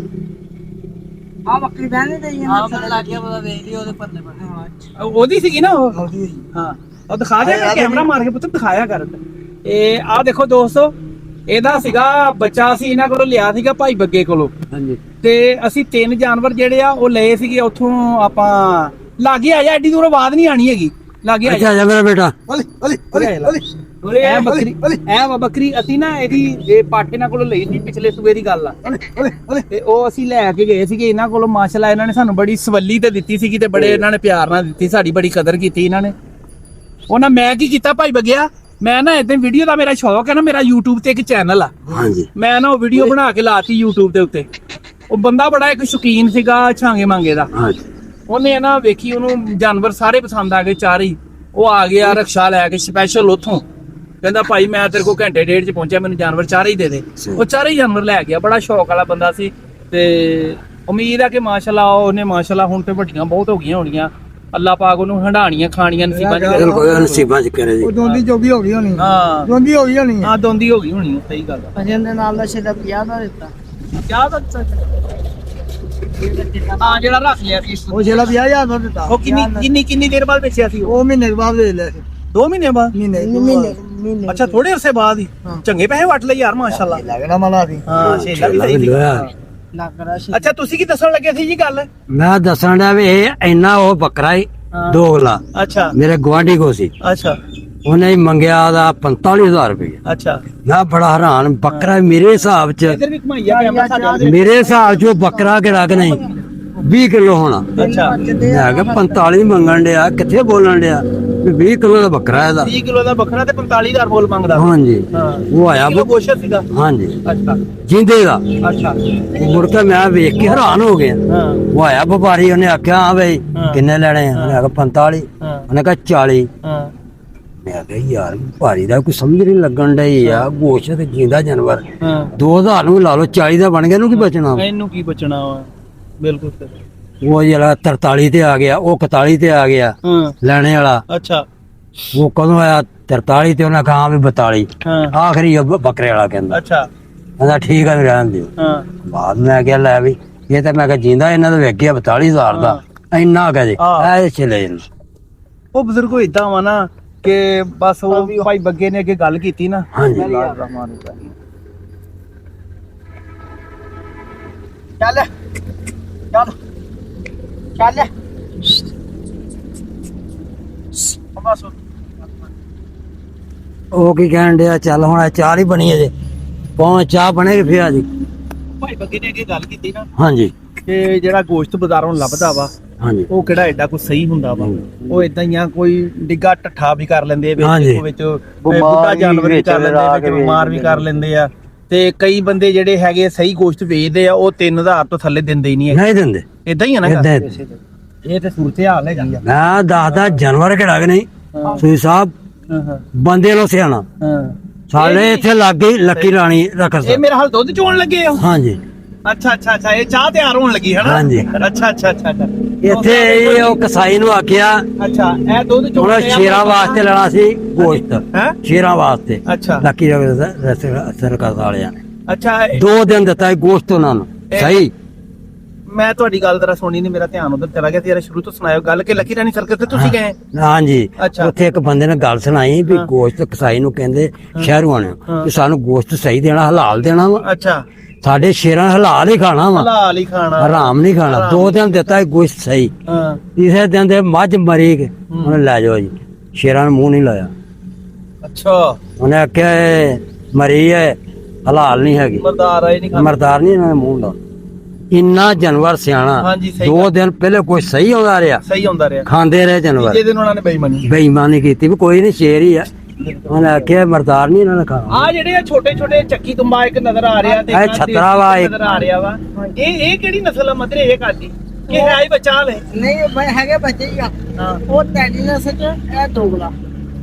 ਆ ਬੱਕਰੀ ਬਹਿਣੇ ਤੇ ਇਹਨਾਂ ਥੱਲੇ ਲੱਗ ਗਿਆ, ਪਤਾ ਵੇਖ ਲਈ ਉਹਦੇ ਪੱਲੇ ਬਣੇ। ਉਹਦੀ ਸੀਗੀ ਨਾ ਉਹ। ਹਾਂ ਉਹ ਦਿਖਾ ਦੇ, ਕੈਮਰਾ ਮਾਰ ਕੇ ਪੁੱਤ ਦਿਖਾਇਆ ਕਰ। ਇਹ ਆਹ ਦੇਖੋ ਦੋਸਤੋ, ਇਹਦਾ ਸੀਗਾ ਬੱਚਾ ਸੀ, ਇਹਨਾਂ ਕੋਲੋਂ ਲਿਆ ਸੀਗਾ ਭਾਈ ਬੱਗੇ ਕੋਲੋਂ। ਹਾਂਜੀ। ਤੇ ਅਸੀਂ 3 ਜਾਨਵਰ ਜਿਹੜੇ ਆ ਉਹ ਲਏ ਸੀਗੇ ਉੱਥੋਂ। ਆਪਾਂ ਲਾਗੇ ਆ ਜਾ, ਐਡੀ ਦੂਰ ਆਵਾਜ਼ ਨਹੀਂ ਆਣੀ ਹੈਗੀ। ਲਾਗੇ ਆ ਜਾ ਮੇਰਾ ਬੇਟਾ। ਇਹ ਬੱਕਰੀ, ਇਹ ਵਾ ਬੱਕਰੀ ਅਸੀਂ ਨਾ ਇਹ ਪਾਠ ਇਹਨਾਂ ਕੋਲੋਂ ਲਈ ਸੀ, ਪਿਛਲੇ ਸੂਬੇ ਦੀ ਗੱਲ ਆ। ਤੇ ਉਹ ਅਸੀਂ ਲੈ ਕੇ ਗਏ ਸੀਗੇ ਇਹਨਾਂ ਕੋਲੋਂ। ਮਾਸ਼ਾਅੱਲਾ ਇਹਨਾਂ ਨੇ ਸਾਨੂੰ ਬੜੀ ਸਵੱਲੀ ਤੇ ਦਿੱਤੀ ਸੀਗੀ, ਤੇ ਬੜੇ ਇਹਨਾਂ ਨੇ ਪਿਆਰ ਨਾਲ ਦਿੱਤੀ, ਸਾਡੀ ਬੜੀ ਕਦਰ ਕੀਤੀ ਇਹਨਾਂ ਨੇ। ਉਹਨਾਂ ਮੈਂ ਕੀ ਕੀਤਾ ਭਾਈ ਬੱਗਿਆ, ਮੈਂ ਨਾ ਏਦਾਂ ਵੀਡੀਓ ਦਾ ਮੇਰਾ ਸ਼ੌਕ ਹੈ ਨਾ, ਮੇਰਾ YouTube ਤੇ ਇੱਕ ਚੈਨਲ ਆ। ਹਾਂਜੀ। ਮੈਂ ਨਾ ਉਹ ਵੀਡੀਓ ਬਣਾ ਕੇ ਲਾਤੀ YouTube ਦੇ ਉੱਤੇ। ਉਹ ਬੰਦਾ ਬੜਾ ਇੱਕ ਸ਼ੌਕੀਨ ਸੀਗਾ ਛਾਂਗੇ ਮਾਂਗੇ ਦਾ। ਹਾਂਜੀ। ਉਹਨੇ ਨਾ ਵੇਖੀ, ਉਹਨੂੰ ਜਾਨਵਰ ਸਾਰੇ ਪਸੰਦ ਆ ਗਏ, 4 ਹੀ। ਉਹ ਆ ਗਿਆ ਰਕਸ਼ਾ ਲੈ ਕੇ ਸਪੈਸ਼ਲ ਉੱਥੋਂ, ਕਹਿੰਦਾ ਭਾਈ ਮੈਂ ਤੇਰੇ ਕੋਲ ਘੰਟੇ ਡੇਢ ਚ ਪਹੁੰਚਿਆ, ਮੈਨੂੰ ਜਾਨਵਰ 4 ਹੀ ਦੇ ਦੇ। ਉਹ 4 ਹੀ ਜਾਨਵਰ ਲੈ ਗਿਆ। ਬੜਾ ਸ਼ੌਕ ਵਾਲਾ ਬੰਦਾ ਸੀ, ਤੇ ਉਮੀਦ ਆ ਕਿ ਮਾਸ਼ਾਅੱਲਾ ਉਹਨੇ ਮਾਸ਼ਾਅੱਲਾ ਹੁਣ ਤੇ ਵੱਡੀਆਂ ਬਹੁਤ ਹੋ ਗਈਆਂ ਹੋਣੀਆਂ। ਅੱਲਾਹ ਪਾਕ ਉਹਨੂੰ ਹੰਡਾਣੀਆਂ ਖਾਣੀਆਂ ਨਸੀਬਾਂ ਚ। ਨਸੀਬਾਂ ਚ ਕਰੇ ਜੀ। ਉਹ ਦੋਂਦੀ ਜੋਗੀ ਹੋ ਗਈ ਹੋਣੀ। ਹਾਂ ਦੋਂਦੀ ਹੋ ਗਈ ਹੋਣੀ। ਹਾਂ ਦੋਂਦੀ ਹੋ ਗਈ ਹੋਣੀ। ਸਹੀ ਗੱਲ ਆ। ਅਜਨ ਦੇ ਨਾਲ ਦਾ ਛੇਲਾ 50 ਦਾ ਦਿੱਤਾ। ਕਿਆ ਦਾ? ਹਾਂ ਜਿਹੜਾ ਰੱਖ ਲਿਆ ਸੀ ਉਹ ਛੇਲਾ 50000 ਦਾ ਦਿੱਤਾ। ਉਹ ਕਿੰਨੀ ਦੇਰ ਬਾਅਦ ਵੇਚਿਆ ਸੀ? ਉਹ ਮਹੀਨੇ ਬਾਅਦ ਵੇਚ ਲਿਆ ਸੀ। 2 ਮਹੀਨੇ ਬਾਅਦ? ਮਹੀਨੇ ਮਹੀਨੇ ਅੱਛਾ ਥੋੜੇ ਅਰਸੇ ਬਾਅਦ ਹੀ ਚੰਗੇ ਪੈਸੇ ਵਟ ਲਏ ਯਾਰ ਮਾਸ਼ਾਅੱਲਾ ਲੱਗਣਾ ਮਲਾ ਦੀ ਹਾਂ ਛੇਲਾ ਵੀ ਸਹੀ ਸੀ ਲੱਗ ਰਿਹਾ ਸੀ। ਅੱਛਾ ਤੁਸੀਂ ਕੀ ਦੱਸਣ ਲੱਗੇ ਸੀ ਜੀ ਗੱਲ ਮੈਂ ਦੱਸਣ ਦਾ ਵੀ ਇਹ ਇੰਨਾ ਉਹ ਬੱਕਰਾ ਹੀ ਦੋਗਲਾ ਅੱਛਾ ਮੇਰੇ ਗੁਆਂਢੀ ਕੋ ਸੀ ਅੱਛਾ ਉਹਨੇ ਹੀ ਮੰਗਿਆ ਉਹਦਾ 45,000 ਰੁਪਏ ਅੱਛਾ ਮੈਂ ਬੜਾ ਹੈਰਾਨ ਬੱਕਰਾ ਮੇਰੇ ਹਿਸਾਬ ਚ ਇਧਰ ਵੀ ਘਮਾਈਆ ਕੈਮਰਾ ਸਾਡੇ ਮੇਰੇ ਹਿਸਾਬ ਚ ਉਹ ਬੱਕਰਾ ਕਿਹੜਾ ਕਿ ਨਹੀਂ 20 ਕਿਲੋ ਹੋਣਾ ਅੱਛਾ ਮੈਂ ਕਿਹਾ 45 ਮੰਗਣ ਡਿਆ ਕਿੱਥੇ ਬੋਲਣ ਡਿਆ ਵੀ 20 ਕਿਲੋ ਦਾ ਬੱਕਰਾ ਇਹਦਾ 30 ਕਿਲੋ ਦਾ ਬੱਕਰਾ ਤੇ 45,000 ਬੋਲ ਮੰਗਦਾ ਹਾਂਜੀ ਹਾਂ ਉਹ ਆਇਆ ਕਿਲੋ ਗੋਸ਼ਤ ਸੀਗਾ ਹਾਂਜੀ ਅੱਛਾ ਜਿੰਦੇ ਦਾ ਅੱਛਾ ਮੁੜ ਕੇ ਮੈਂ ਵੇਖ ਕੇ ਹੈਰਾਨ ਹੋ ਗਿਆ ਹਾਂ ਉਹ ਆਇਆ ਵਪਾਰੀ ਉਹਨੇ ਆਖਿਆ ਹਾਂ ਬਈ ਕਿੰਨੇ ਲੈਣੇ ਆ ਉਹਨੇ ਆਖਿਆ 45 ਹਾਂ ਉਹਨੇ ਕਿਹਾ 40 ਹਾਂ ਮੈਂ ਕਿਹਾ ਯਾਰ ਭਾਰੀ ਦਾ ਕੋਈ ਸਮਝ ਨਹੀਂ ਲੱਗਣ ਡਈ ਆ ਗੋਸ਼ਤ ਜਿੰਦਾ ਜਾਨਵਰ ਹਾਂ 2000 ਨੂੰ ਲਾ ਲਓ 40 ਦਾ ਬਣ ਗਿਆ ਇਹਨੂੰ ਕੀ ਬਚਣਾ ਇਹਨੂੰ ਕੀ ਬਚਣਾ ਵਾ ਬਿਲਕੁਲ ਸਹੀ ਉਹ ਜਿਹੜਾ 43 ਤੇ ਆ ਗਿਆ ਉਹ 41 ਤੇ ਆ ਗਿਆ ਹਾਂ ਲੈਣੇ ਵਾਲਾ ਅੱਛਾ ਉਹ ਕਦੋਂ ਆਇਆ 43 ਤੇ ਉਹਨੇ ਕਹਾ ਵੀ 42 ਹਾਂ ਆਖਰੀ ਉਹ ਬੱਕਰੇ ਵਾਲਾ ਕਹਿੰਦਾ ਅੱਛਾ ਕਹਿੰਦਾ ਠੀਕ ਆ ਵੀ ਰਹਿਣ ਦਿਓ ਹਾਂ ਬਾਅਦ ਮੈਂ ਕਿਹਾ ਲੈ ਵੀ ਇਹ ਤਾਂ ਮੈਂ ਕਿਹਾ ਜਿੰਦਾ ਇਹਨਾਂ ਦਾ ਵੇਖਿਆ 42,000 ਦਾ ਇੰਨਾ ਕਹੇ ਐ ਚਲੇ ਜਾਂਦਾ ਉਹ ਬਜ਼ੁਰਗੋ ਇਦਾਂ ਵਾ ਨਾ ਕਿ ਬਸ ਉਹ ਭਾਈ ਬੱਗੇ ਨੇ ਅੱਗੇ ਗੱਲ ਕੀਤੀ ਨਾ ਹਾਂਜੀ ਚੱਲ ਚੱਲ ਚੱਲ ਬਸ ਉਹ ਕੀ ਕਹਿਣ ਡਿਆ ਚੱਲ ਹੁਣ ਇਹ ਚਾਹ ਹੀ ਬਣੀ ਅਜੇ ਪਹੁੰਚ ਚਾਹ ਬਣੇਗੀ ਫਿਰ ਜੀ ਭਾਈ ਬੱਗੇ ਨੇ ਅੱਗੇ ਗੱਲ ਕੀਤੀ ਨਾ ਹਾਂਜੀ ਕਿ ਜਿਹੜਾ ਗੋਸ਼ਤ ਬਾਜ਼ਾਰੋਂ ਲੱਭਦਾ ਵਾ ਹਾਂਜੀ ਉਹ ਕਿਹੜਾ ਐਡਾ ਕੋਈ ਸਹੀ ਹੁੰਦਾ ਵਾ ਉਹ ਇਦਾਂ ਹੀ ਆ ਕੋਈ ਡਿੱਗਾ ਟੱਠਾ ਵੀ ਕਰ ਲੈਂਦੇ ਆ ਵਿੱਚ ਬੁੱਢਾ ਜਾਨਵਰ ਵੀ ਕਰ ਲੈਂਦੇ ਆ ਵਿੱਚ ਬਿਮਾਰ ਵੀ ਕਰ ਲੈਂਦੇ ਆ ਤੇ ਕਈ ਬੰਦੇ ਜਿਹੜੇ ਹੈਗੇ ਸਹੀ ਗੋਸ਼ਤ ਵੇਚਦੇ ਆ ਉਹ 3000 ਤੋਂ ਥੱਲੇ ਦਿੰਦੇ ਹੀ ਨਹੀਂ ਨਹੀਂ ਦਿੰਦੇ ਇਦਾਂ ਹੀ ਆ ਨਾ ਏਦਾਂ ਇਹ ਤੇ ਸੂਰਤ ਹਾਲ ਹੈਗੀ ਆ ਮੈਂ ਦੱਸਦਾ ਜਾਨਵਰ ਕਿਹੜਾ ਕਿ ਨਹੀਂ ਤੁਸੀਂ ਸਾਹਿਬ ਹਾਂ ਬੰਦੇ ਨੂੰ ਸਿਆਣਾ ਹਾਂ ਸਾਡੇ ਇੱਥੇ ਲੱਗ ਗਈ ਲੱਕੀ ਰਾਣੀ ਰਕਸ ਇਹ ਮੇਰੇ ਹਾਲ ਦੁੱਧ ਚੋਣ ਲੱਗੇ ਆ ਹਾਂਜੀ ਅੱਛਾ ਅੱਛਾ ਅੱਛਾ ਇਹ ਚਾਹ ਤਿਆਰ ਹੋਣ ਲੱਗੀ ਹੈ ਨਾ ਹਾਂਜੀ। ਅੱਛਾ ਅੱਛਾ ਅੱਛਾ ਇੱਥੇ ਇਹ ਉਹ ਕਸਾਈ ਨੂੰ ਆਖਿਆ ਅੱਛਾ ਇਹ ਦੁੱਧ ਚੋਣ ਹੁਣ ਸ਼ੇਰਾਂ ਵਾਸਤੇ ਲੈਣਾ ਸੀ ਗੋਸ਼ਤ ਹੈ ਸ਼ੇਰਾਂ ਵਾਸਤੇ ਅੱਛਾ ਲੱਕੀ ਰਕਸ ਵਾਲਿਆਂ ਨੇ ਅੱਛਾ 2 ਦਿਨ ਦਿੱਤਾ ਇਹ ਗੋਸ਼ਤ ਉਹਨਾਂ ਨੂੰ ਸਹੀ ਮੈਂ ਤੁਹਾਡੀ ਗੱਲ ਤੇਰਾ ਸੁਣੀ ਨਹੀਂ ਮੇਰਾ ਧਿਆਨ ਉਧਰ ਚਲਾ ਗਿਆ ਤੇ ਯਾਰ ਸ਼ੁਰੂ ਤੋਂ ਸੁਣਾਇਓ ਗੱਲ ਕਿ ਲੱਕੀ ਰਾਣੀ ਸਰਕਸ ਤੇ ਤੁਸੀਂ ਗਏ ਹਾਂਜੀ ਅੱਛਾ। ਉੱਥੇ ਇੱਕ ਬੰਦੇ ਨੇ ਗੱਲ ਸੁਣਾਈ ਵੀ ਗੋਸ਼ਤ ਕਸਾਈ ਨੂੰ ਕਹਿੰਦੇ ਸ਼ਹਿਰੋਂ ਆਣੇ ਕਿ ਸਾਨੂੰ ਗੋਸ਼ਤ ਸਹੀ ਦੇਣਾ ਹਲਾਲ ਦੇਣਾ ਵਾ ਅੱਛਾ ਸਾਡੇ ਸ਼ੇਰਾਂ ਹਲਾਲ ਹੀ ਖਾਣਾ ਵਾ ਹਲਾਲ ਹੀ ਖਾਣਾ ਹਰਾਮ ਨਹੀਂ ਖਾਣਾ 2 ਦਿਨ ਦਿੱਤਾ ਇਹ ਗੋਸ਼ਤ ਸਹੀ ਹਾਂ ਤੀਸਰੇ ਦਿਨ ਦੇ ਮੱਝ ਮਰੀ ਗਏ ਉਹਨੇ ਲੈ ਜਾਓ ਜੀ ਸ਼ੇਰਾਂ ਨੂੰ ਮੂੰਹ ਨਹੀਂ ਲਾਇਆ ਅੱਛਾ ਉਹਨੇ ਆਖਿਆ ਇਹ ਮਰੀ ਹੈ ਹਲਾਲ ਨਹੀਂ ਹੈਗੀ ਮਰਦਾਰ ਆਏ ਨਹੀਂ ਖਾਂਦੇ ਮਰਦਾਰ ਨਹੀਂ ਇਹਨਾਂ ਨੇ ਮੂੰਹ ਲਾ ਇੰਨਾ ਜਾਨਵਰ ਸਿਆਣਾ ਹਾਂਜੀ, ਸਹੀ 2 ਦਿਨ ਪਹਿਲੇ ਕੋਈ ਸਹੀ ਆਉਂਦਾ ਰਿਹਾ ਸਹੀ ਹੁੰਦਾ ਰਿਹਾ ਖਾਂਦੇ ਰਹੇ ਜਾਨਵਰ ਤੀਜੇ ਦਿਨ ਉਹਨਾਂ ਨੇ ਬੇਈਮਾਨੀ ਬੇਈਮਾਨੀ ਕੀਤੀ ਵੀ ਕੋਈ ਨਹੀਂ ਸ਼ੇਰ ਹੀ ਆ ਉਹਨੇ ਆਖਿਆ ਮਰਦਾਰ ਨਹੀਂ ਇਹਨਾਂ ਨੇ ਖਾਣਾ ਆ ਜਿਹੜੇ ਆ ਛੋਟੇ ਛੋਟੇ ਚੱਕੀ ਤੁੰਬਾ ਇੱਕ ਨਜ਼ਰ ਆ ਰਿਹਾ ਤੇ ਇਹ ਛਤਰਾ ਵਾ ਇੱਕ। ਨਜ਼ਰ ਆ ਰਿਹਾ ਵਾ ਇਹ ਕਿਹੜੀ ਨਸਲ ਆ ਮਦਰੇ ਇਹ ਕਾਦੀ ਕਿ ਹੈ ਹੀ ਬੱਚਾ ਲੈ ਨਹੀਂ ਬਈ ਹੈਗੇ ਬੱਚੇ ਹੀ ਆ ਹਾਂ ਉਹ ਟੈਡੀ ਨਾਲ ਸੱਚ ਇਹ ਦੋਗਲਾ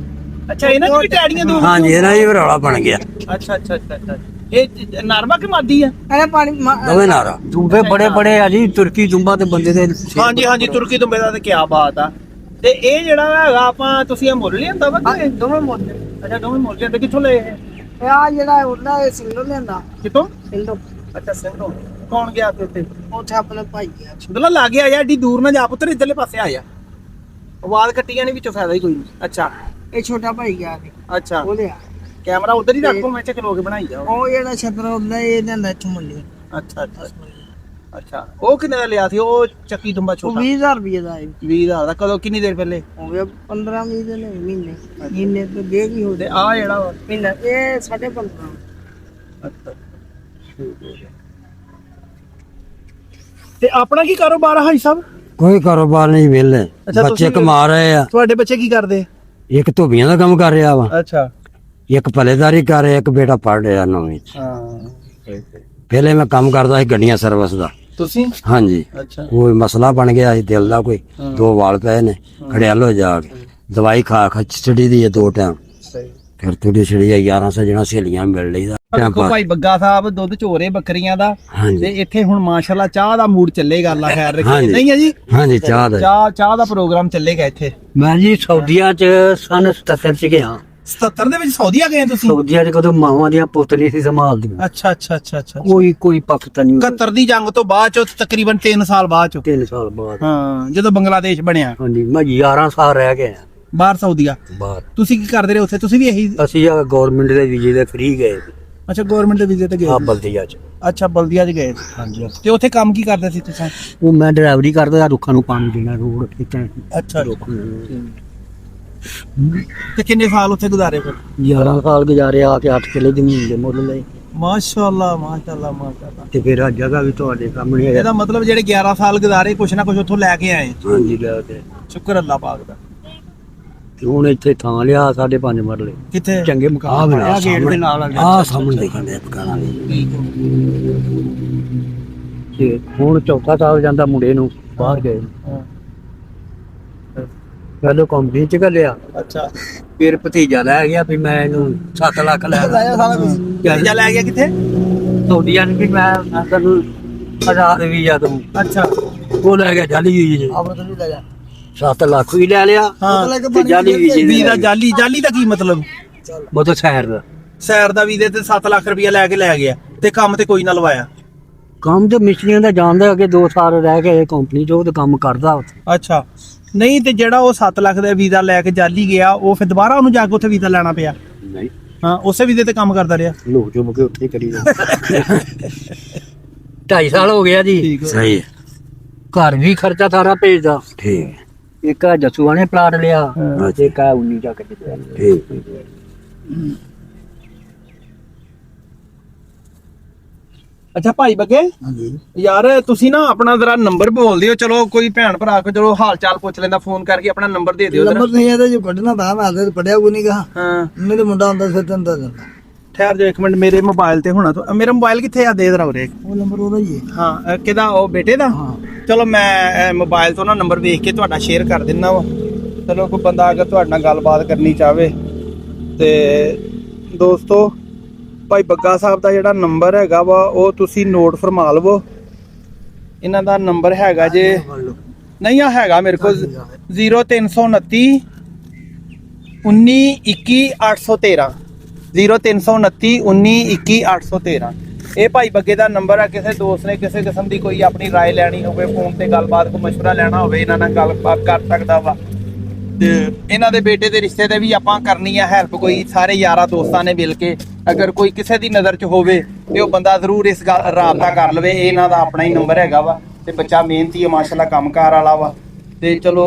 ਅੱਛਾ ਇਹਨਾਂ ਦੀ ਵੀ ਟੈਡੀਆਂ ਦੋ ਹਾਂਜੀ ਇਹਨਾਂ ਹੀ ਰੌਲਾ ਬਣ ਗਿਆ ਅੱਛਾ ਅੱਛਾ ਅੱਛਾ ਅੱਛਾ ਇਹ ਨਾਰਮਾ ਕਿ ਮਾਦੀ ਆ ਇਹਨੇ ਪਾਣੀ ਦੋਵੇਂ ਨਾਰਾ ਦੁੰਬੇ ਬੜੇ ਬੜੇ ਆ ਜੀ ਤੁਰਕੀ ਦੁੰਬਾ ਤੇ ਬੰਦੇ ਦੇ ਹਾਂਜੀ ਹਾਂਜੀ ਤੁਰਕੀ ਤੁੰਬੇ ਦਾ ਤੇ ਕੀ ਬਾਤ ਆ ਤੇ ਇਹ ਜਿਹੜਾ ਹੈਗਾ ਆਪਾਂ ਤੁਸੀਂ ਇਹ ਮੁੱਲ ਲਿਆਂਦਾ ਵਾ ਕਿ ਦੋਵੇਂ ਮੋਟੇ ਅੱਛਾ ਦੋਵੇਂ ਮੁੱਲ ਲਿਆਂਦੇ ਕਿੱਥੋਂ ਲਏ ਇਹ ਇਹ ਆ ਜਿਹੜਾ ਉਹਨਾਂ ਇਹ ਸਿੰਗਲ ਲੈਂਦਾ ਕਿੱਥੋਂ ਸਿੰਗਲ ਅੱਛਾ ਸਿੰਘੋਂ ਕੌਣ ਗਿਆ ਤੇ ਉੱਤੇ ਉੱਥੇ ਆਪਣੇ ਭਾਈ ਆ ਦੁੱਲਾ ਲਾ ਗਿਆ ਯਾਰ ਏਡੀ ਦੂਰ ਨਾ ਜਾ ਪੁੱਤਰ ਇੱਧਰਲੇ ਪਾਸੇ ਆ ਜਾ ਆਵਾਜ਼ ਕੱਟੀਆਂ ਨਹੀਂ ਵਿੱਚੋਂ ਫਾਇਦਾ ਹੀ ਕੋਈ ਨਹੀਂ ਅੱਛਾ ਇਹ ਛੋਟਾ ਭਾਈ ਗਿਆ ਸੀ ਅੱਛਾ ਉਹ ਲਿਆ ਕੈਮਰਾ ਉਧਰ ਹੀ ਰੱਖੋ ਮੈਂ ਚੱਕ ਲੋ ਕੇ ਬਣਾਈ ਜਾਓ ਉਹ ਜਿਹੜਾ ਛਤਰਾ ਹੁੰਦਾ ਇਹ ਲੈਂਦਾ ਇੱਥੋਂ ਮੁੱਲੇ ਅੱਛਾ ਅੱਛਾ ਅੱਛਾ ਉਹ ਕਿੰਨੇ ਦਾ ਲਿਆ ਸੀ ਉਹ ਚੱਕੀ ਦੁੰਬਾ ਉਹ ਛੋਟਾ 20000 ਰੁਪਏ ਦਾ ਹੈ 20000 ਦਾ ਕਦੋਂ ਕਿੰਨੀ ਦੇਰ ਪਹਿਲੇ ਹੋ ਗਿਆ 15-20 ਦਿਨ ਮਹੀਨੇ ਤੋਂ ਦੇ ਵੀ ਹੋ ਤੇ ਆ ਜਿਹੜਾ ਵਾ ਮਹੀਨਾ ਇਹ 15.5 ਅੱਛਾ ਤੇ ਆਪਣਾ ਕੀ ਕਾਰੋਬਾਰ ਹੈ ਸਾਹਿਬ ਕੋਈ ਕਾਰੋਬਾਰ ਨਹੀਂ ਵਿਹਲੇ ਅੱਛਾ, ਬੱਚੇ ਤੁਸੀਂ ਕਮਾ ਰਹੇ ਆ ਤੁਹਾਡੇ ਬੱਚੇ ਕੀ ਕਰਦੇ ਇੱਕ ਧੋਬੀਆਂ ਦਾ ਕੰਮ ਕਰ ਰਿਹਾ ਵਾ ਅੱਛਾ ਇੱਕ ਭਲੇਦਾਰੀ ਕਰ ਰਿਹਾ ਇੱਕ ਬੇਟਾ ਪੜ ਰਿਹਾ ਨੌਵੀਂ ਚ ਹਾਂ ਪਹਿਲੇ ਮੈਂ ਕੰਮ ਕਰਦਾ ਸੀ ਗੱਡੀਆਂ ਸਰਵਿਸ ਦਾ ਤੁਸੀਂ ਹਾਂਜੀ ਅੱਛਾ ਕੋਈ ਮਸਲਾ ਬਣ ਗਿਆ ਸੀ ਦਿਲ ਦਾ ਕੋਈ 2 ਵਾਲ ਪਏ ਨੇ ਖੜਿਆਲੋ ਜਾ ਕੇ ਦਵਾਈ ਖਾ ਖਾ ਚੜੀ ਦੀ ਹੈ 2 ਟਾਈਮ ਸਹੀ ਫਿਰ ਥੋੜੀ ਛੜੀ 1100 ਜਣਾ ਸਹੇਲੀਆਂ ਮਿਲ ਲਈਦਾ ਦੇਖੋ ਭਾਈ ਬੱਗਾ ਸਾਹਿਬ ਦੁੱਧ ਚੋਰੇ ਬੱਕਰੀਆਂ ਦਾ ਤੇ ਹਾਂਜੀ ਇੱਥੇ ਹੁਣ ਮਾਸ਼ਾਅੱਲਾ ਚਾਹ ਦਾ ਮੂਡ ਚੱਲੇਗਾ ਅੱਲਾ ਖੈਰ ਰੱਖੇ ਹਾਂਜੀ। ਨਹੀਂ ਹੈ ਜੀ ਹਾਂਜੀ ਚਾਹ ਦਾ ਚਾਹ ਦਾ ਪ੍ਰੋਗਰਾਮ ਚੱਲੇਗਾ ਇੱਥੇ ਮੈਂ ਜੀ ਸਾਊਦੀਆ ਚ ਸਨ 77 ਚ ਗਿਆ 77 ਦੇ ਵਿੱਚ ਸਾਊਦੀਆ ਗਏ ਤੁਸੀਂ ਸਾਊਦੀਆ ਚ ਕਦੋਂ ਮਾਵਾਂ ਦੀਆਂ ਪੁੱਤਰੀ ਸੀ ਸੰਭਾਲਦੀਆਂ ਅੱਛਾ ਅੱਛਾ ਅੱਛਾ ਅੱਛਾ ਕੋਈ ਪਾਕਿਸਤਾਨੀ 71 ਦੀ ਜੰਗ ਤੋਂ ਬਾਅਦ ਚ ਤਕਰੀਬਨ 3 ਸਾਲ ਬਾਅਦ ਚ 3 ਸਾਲ ਬਾਅਦ ਹਾਂ ਜਦੋਂ ਬੰਗਲਾਦੇਸ਼ ਬਣਿਆ ਹਾਂਜੀ ਮੈਂ 11 ਸਾਲ ਰਹਿ ਗਿਆ ਬਾਹਰ ਸਾਊਦੀਆ ਬਾਹਰ ਤੁਸੀਂ ਕੀ ਕਰਦੇ ਰਹੇ ਉੱਥੇ ਤੁਸੀਂ ਵੀ ਇਹੀ ਅਸੀਂ ਆ ਗਵਰਨਮੈਂਟ ਦੇ ਵੀਜ਼ੇ ਦੇ ਫ੍ਰੀ ਗਏ ਅੱਛਾ ਗਵਰਨਮੈਂਟ ਦੇ ਵੀਜ਼ੇ ਤੇ ਗਏ ਆ ਸੀ। ਬਲਦੀਆ ਚ। ਅੱਛਾ ਬਲਦੀਆ 'ਚ ਗਏ ਸੀ। ਹਾਂਜੀ ਤੇ ਉੱਥੇ ਕੰਮ ਕੀ ਕਰਦੇ ਸੀ ਤੁਸੀਂ ਉਹ ਮੈਂ ਡਰਾਈਵਰੀ ਕਰਦਾ, ਰੁੱਖਾਂ ਨੂੰ ਪਾਣੀ ਦੇਣਾ, ਰੋਡ ਖਿੱਚਣਾ। ਅੱਛਾ ਤੇ ਕਿੰਨੇ ਸਾਲ ਉੱਥੇ ਗੁਜ਼ਾਰੇ ਫਿਰ 11 ਸਾਲ ਗੁਜ਼ਾਰੇ, ਆ ਕੇ 8 ਕਿੱਲੇ ਜ਼ਮੀਨ ਦੇ ਮੁੱਲ ਲਏ ਮਾਸ਼ਾਅੱਲਾ ਮਾਸ਼ਾਅੱਲਾ ਮਾਸ਼ਾਅੱਲਾ। ਤੇ ਫਿਰ ਆ ਜਗ੍ਹਾ ਵੀ ਤੁਹਾਡੇ ਸਾਹਮਣੇ ਹੈ। ਇਹਦਾ ਮਤਲਬ ਜਿਹੜੇ 11 ਸਾਲ ਗੁਜ਼ਾਰੇ ਕੁਛ ਨਾ ਕੁਛ ਉੱਥੋਂ ਲੈ ਕੇ ਆਏ। ਹਾਂਜੀ ਲੈ ਕੇ। ਸ਼ੁਕਰ ਅੱਲਾਹ ਪਾਕ ਦਾ। ਤੇ ਹੁਣ ਇੱਥੇ ਥਾਂ ਲਿਆ 5.5 ਮਰਲੇ, ਕਿੱਥੇ ਚੰਗੇ ਮਕਾਨ ਆ ਗੇਟ ਦੇ ਨਾਲ ਆ ਸਾਹਮਣੇ ਦੇਖਦੇ ਮਕਾਨਾਂ ਦੇ। ਤੇ ਹੁਣ ਚੌਥਾ ਸਾਲ ਜਾਂਦਾ ਮੁੰਡੇ ਨੂੰ ਬਾਹਰ ਗਏ, ਪਹਿਲਾਂ ਕੰਪਨੀ ਚ ਘੱਲਿਆ। ਅੱਛਾ ਫਿਰ ਭਤੀਜਾ ਲੈ ਗਿਆ ਵੀ ਮੈਂ ਇਹਨੂੰ 7 ਲੱਖ ਲੈ ਸਾਰਾ ਕੁਝ ਵੀਜ਼ਾ ਲੈ ਗਿਆ ਕਿੱਥੇ ਸੌਦੀਆਂ ਨੇ ਵੀ ਮੈਂ ਤੈਨੂੰ 1000 ਵੀਜ਼ਾ ਦਊਂ। ਅੱਛਾ ਉਹ ਲੈ ਗਿਆ ਜਾਲੀ ਵੀਜ਼ੇ, ਆਪਣਾ ਤਾਂ ਨਹੀਂ ਲੈ ਜਾ 7 ਲੱਖ ਵੀ ਲੈ ਲਿਆ ਹਾਂ ਤੇ ਜਾਲੀ ਵੀਜ਼ੇ ਵੀਜ਼ਾ ਜਾਲੀ ਜਾਲੀ ਦਾ ਕੀ ਮਤਲਬ ਮਤਲਬ ਸ਼ਹਿਰ ਦਾ ਸੈਰ ਦਾ ਵੀਜ਼ੇ ਤੇ 7 ਲੱਖ ਰੁਪਇਆ ਲੈ ਕੇ ਲੈ ਗਿਆ ਤੇ ਕੰਮ ਤੇ ਕੋਈ ਨਾ ਲਵਾਇਆ। ਕੰਮ ਤੇ ਮਿਸਤਰੀਆਂ ਦਾ ਜਾਣਦਾ, ਅੱਗੇ 2 ਸਾਲ ਰਹਿ ਕੇ ਕੰਪਨੀ ਚ ਉਹ ਤੇ ਕੰਮ ਕਰਦਾ ਉੱਥੇ। ਅੱਛਾ ਨਹੀਂ ਤੇ ਜਿਹੜਾ ਉਹ 7 ਲੱਖ ਦਾ ਵੀਜ਼ਾ ਲੈ ਕੇ ਜਾਲੀ ਗਿਆ ਉਹ ਫਿਰ ਦੁਬਾਰਾ ਉਹਨੂੰ ਜਾ ਕੇ ਉੱਥੇ ਵੀਜ਼ਾ ਲੈਣਾ ਪਿਆ। ਨਹੀਂ ਹਾਂ ਉਸੇ ਵੀਜ਼ੇ ਤੇ ਕੰਮ ਕਰਦਾ ਰਿਹਾ। ਲੋਕ ਜੋ ਮੁਕੇ ਉੱਥੇ ਕਰੀ ਜਾਂਦਾ। 2.5 ਸਾਲ ਹੋ ਗਿਆ ਜੀ। ਠੀਕ ਹੈ। ਸਹੀ ਹੈ। ਘਰ ਵੀ ਖਰਚਾ ਸਾਰਾ ਭੇਜਦਾ। ਠੀਕ। ਇੱਕ ਆ ਜਸੂਆ ਨੇ ਪਲਾਟ ਲਿਆ, ਇੱਕ ਆ 19 ਚੱਕ ਦਿੱਤਾ। ਠੀਕ। ਅੱਛਾ ਭਾਈ ਬੱਗੇ ਯਾਰ ਤੁਸੀਂ ਨਾ ਆਪਣਾ ਜ਼ਰਾ ਨੰਬਰ ਬੋਲ ਦਿਓ, ਚਲੋ ਕੋਈ ਭੈਣ ਭਰਾ ਕੋ ਚਲੋ ਹਾਲ ਚਾਲ ਪੁੱਛ ਲੈਂਦਾ, ਫੋਨ ਕਰਕੇ ਆਪਣਾ ਨੰਬਰ ਦੇ ਦਿਓ। ਨੰਬਰ ਨਹੀਂ ਆਦਾ ਜੋ ਕੱਢਣਾ ਤਾਂ ਮੈਂ ਆਦੇ ਪੜਿਆ ਕੋਈ ਨਹੀਂ ਕਹਾ। ਹਾਂ ਮੇਰੇ ਮੁੰਡਾ ਹੁੰਦਾ ਫਿਰ ਤੈਨੂੰ ਦੱਸ ਦਿੰਦਾ। ਠਹਿਰ ਜਾ ਇੱਕ ਮਿੰਟ, ਮੇਰੇ ਮੋਬਾਈਲ ਤੇ ਹੋਣਾ ਤੋਂ ਮੇਰਾ ਮੋਬਾਈਲ ਕਿੱਥੇ ਆ ਦੇ ਜ਼ਰਾ ਉਰੇ। ਉਹ ਨੰਬਰ ਉਹਦਾ ਹੀ ਹੈ। ਹਾਂ ਕਿਹਦਾ ਉਹ ਬੇਟੇ ਦਾ। ਚਲੋ ਮੈਂ ਮੋਬਾਈਲ ਤੋਂ ਨਾ ਨੰਬਰ ਵੇਖ ਕੇ ਤੁਹਾਡਾ ਸ਼ੇਅਰ ਕਰ ਦਿੰਦਾ ਵਾ। ਚਲੋ ਕੋਈ ਬੰਦਾ ਅਗਰ ਤੁਹਾਡੇ ਨਾਲ ਗੱਲਬਾਤ ਕਰਨੀ ਚਾਹਵੇ ਤੇ ਦੋਸਤੋ ਭਾਈ ਬੱਗਾ ਸਾਹਿਬ ਦਾ ਜਿਹੜਾ ਨੰਬਰ ਹੈਗਾ ਵਾ ਉਹ ਤੁਸੀਂ ਨੋਟ ਫਰਮਾ ਲਵੋ। ਇਹਨਾਂ ਦਾ ਨੰਬਰ ਹੈਗਾ ਜੇ ਨਹੀਂ ਆ ਹੈਗਾ ਮੇਰੇ ਕੋਲ 0329 19 21 813 0329 19 21 813। ਇਹ ਭਾਈ ਬੱਗੇ ਦਾ ਨੰਬਰ ਆ। ਕਿਸੇ ਦੋਸਤ ਨੇ ਕਿਸੇ ਕਿਸਮ ਦੀ ਕੋਈ ਆਪਣੀ ਰਾਏ ਲੈਣੀ ਹੋਵੇ, ਫੋਨ ਤੇ ਗੱਲਬਾਤ ਕੋ ਮਸ਼ਵਰਾ ਲੈਣਾ ਹੋਵੇ, ਇਹਨਾਂ ਨਾਲ ਗੱਲਬਾਤ ਕਰ ਸਕਦਾ ਵਾ। ਤੇ ਇਹਨਾਂ ਦੇ ਬੇਟੇ ਦੇ ਰਿਸ਼ਤੇ ਤੇ ਵੀ ਆਪਾਂ ਕਰਨੀ ਆ ਹੈਲਪ, ਕੋਈ ਸਾਰੇ ਯਾਰਾਂ ਦੋਸਤਾਂ ਨੇ ਮਿਲ ਕੇ। ਅਗਰ ਕੋਈ ਕਿਸੇ ਦੀ ਨਜ਼ਰ 'ਚ ਹੋਵੇ ਤੇ ਉਹ ਬੰਦਾ ਜ਼ਰੂਰ ਇਸ ਗੱਲ ਰਾਬਤਾ ਕਰ ਲਵੇ। ਇਹ ਇਹਨਾਂ ਦਾ ਆਪਣਾ ਹੀ ਨੰਬਰ ਹੈਗਾ ਵਾ ਤੇ ਬੱਚਾ ਮਿਹਨਤੀ ਹੈ ਮਾਸ਼ਾਅੱਲਾ, ਕੰਮਕਾਰ ਵਾਲਾ ਵਾ ਤੇ ਚਲੋ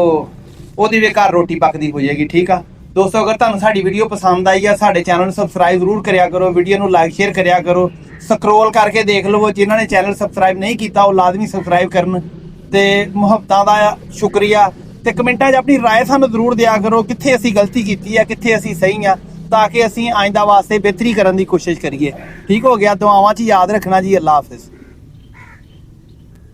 ਉਹਦੀ ਵੀ ਘਰ ਰੋਟੀ ਪੱਕਦੀ ਹੋ ਜਾਏਗੀ। ਠੀਕ ਆ ਦੋਸਤੋ, ਅਗਰ ਤੁਹਾਨੂੰ ਸਾਡੀ ਵੀਡੀਓ ਪਸੰਦ ਆਈ ਆ ਸਾਡੇ ਚੈਨਲ ਨੂੰ ਸਬਸਕ੍ਰਾਈਬ ਜ਼ਰੂਰ ਕਰਿਆ ਕਰੋ, ਵੀਡੀਓ ਨੂੰ ਲਾਈਕ ਸ਼ੇਅਰ ਕਰਿਆ ਕਰੋ, ਸਕਰੋਲ ਕਰਕੇ ਦੇਖ ਲਵੋ। ਜਿਨ੍ਹਾਂ ਨੇ ਚੈਨਲ ਸਬਸਕ੍ਰਾਈਬ ਨਹੀਂ ਕੀਤਾ ਉਹ ਲਾਜ਼ਮੀ ਸਬਸਕ੍ਰਾਈਬ ਕਰਨ ਤੇ ਮੁਹੱਬਤਾਂ ਦਾ ਸ਼ੁਕਰੀਆ। ਤੇ ਕਮੈਂਟਾਂ 'ਚ ਆਪਣੀ ਰਾਏ ਸਾਨੂੰ ਜ਼ਰੂਰ ਦਿਆ ਕਰੋ, ਕਿੱਥੇ ਅਸੀਂ ਗਲਤੀ ਕੀਤੀ ਆ, ਕਿੱਥੇ ਅਸੀਂ ਸਹੀ ਆ, ਤਾਂ ਕਿ ਅਸੀਂ ਆਇੰਦਾ ਵਾਸਤੇ ਬਿਹਤਰੀ ਕਰਨ ਦੀ ਕੋਸ਼ਿਸ਼ ਕਰੀਏ। ਠੀਕ ਹੋ ਗਿਆ, ਦੁਆਵਾਂ 'ਚ ਯਾਦ ਰੱਖਣਾ ਜੀ। ਅੱਲਾਹ ਹਾਫਿਜ਼।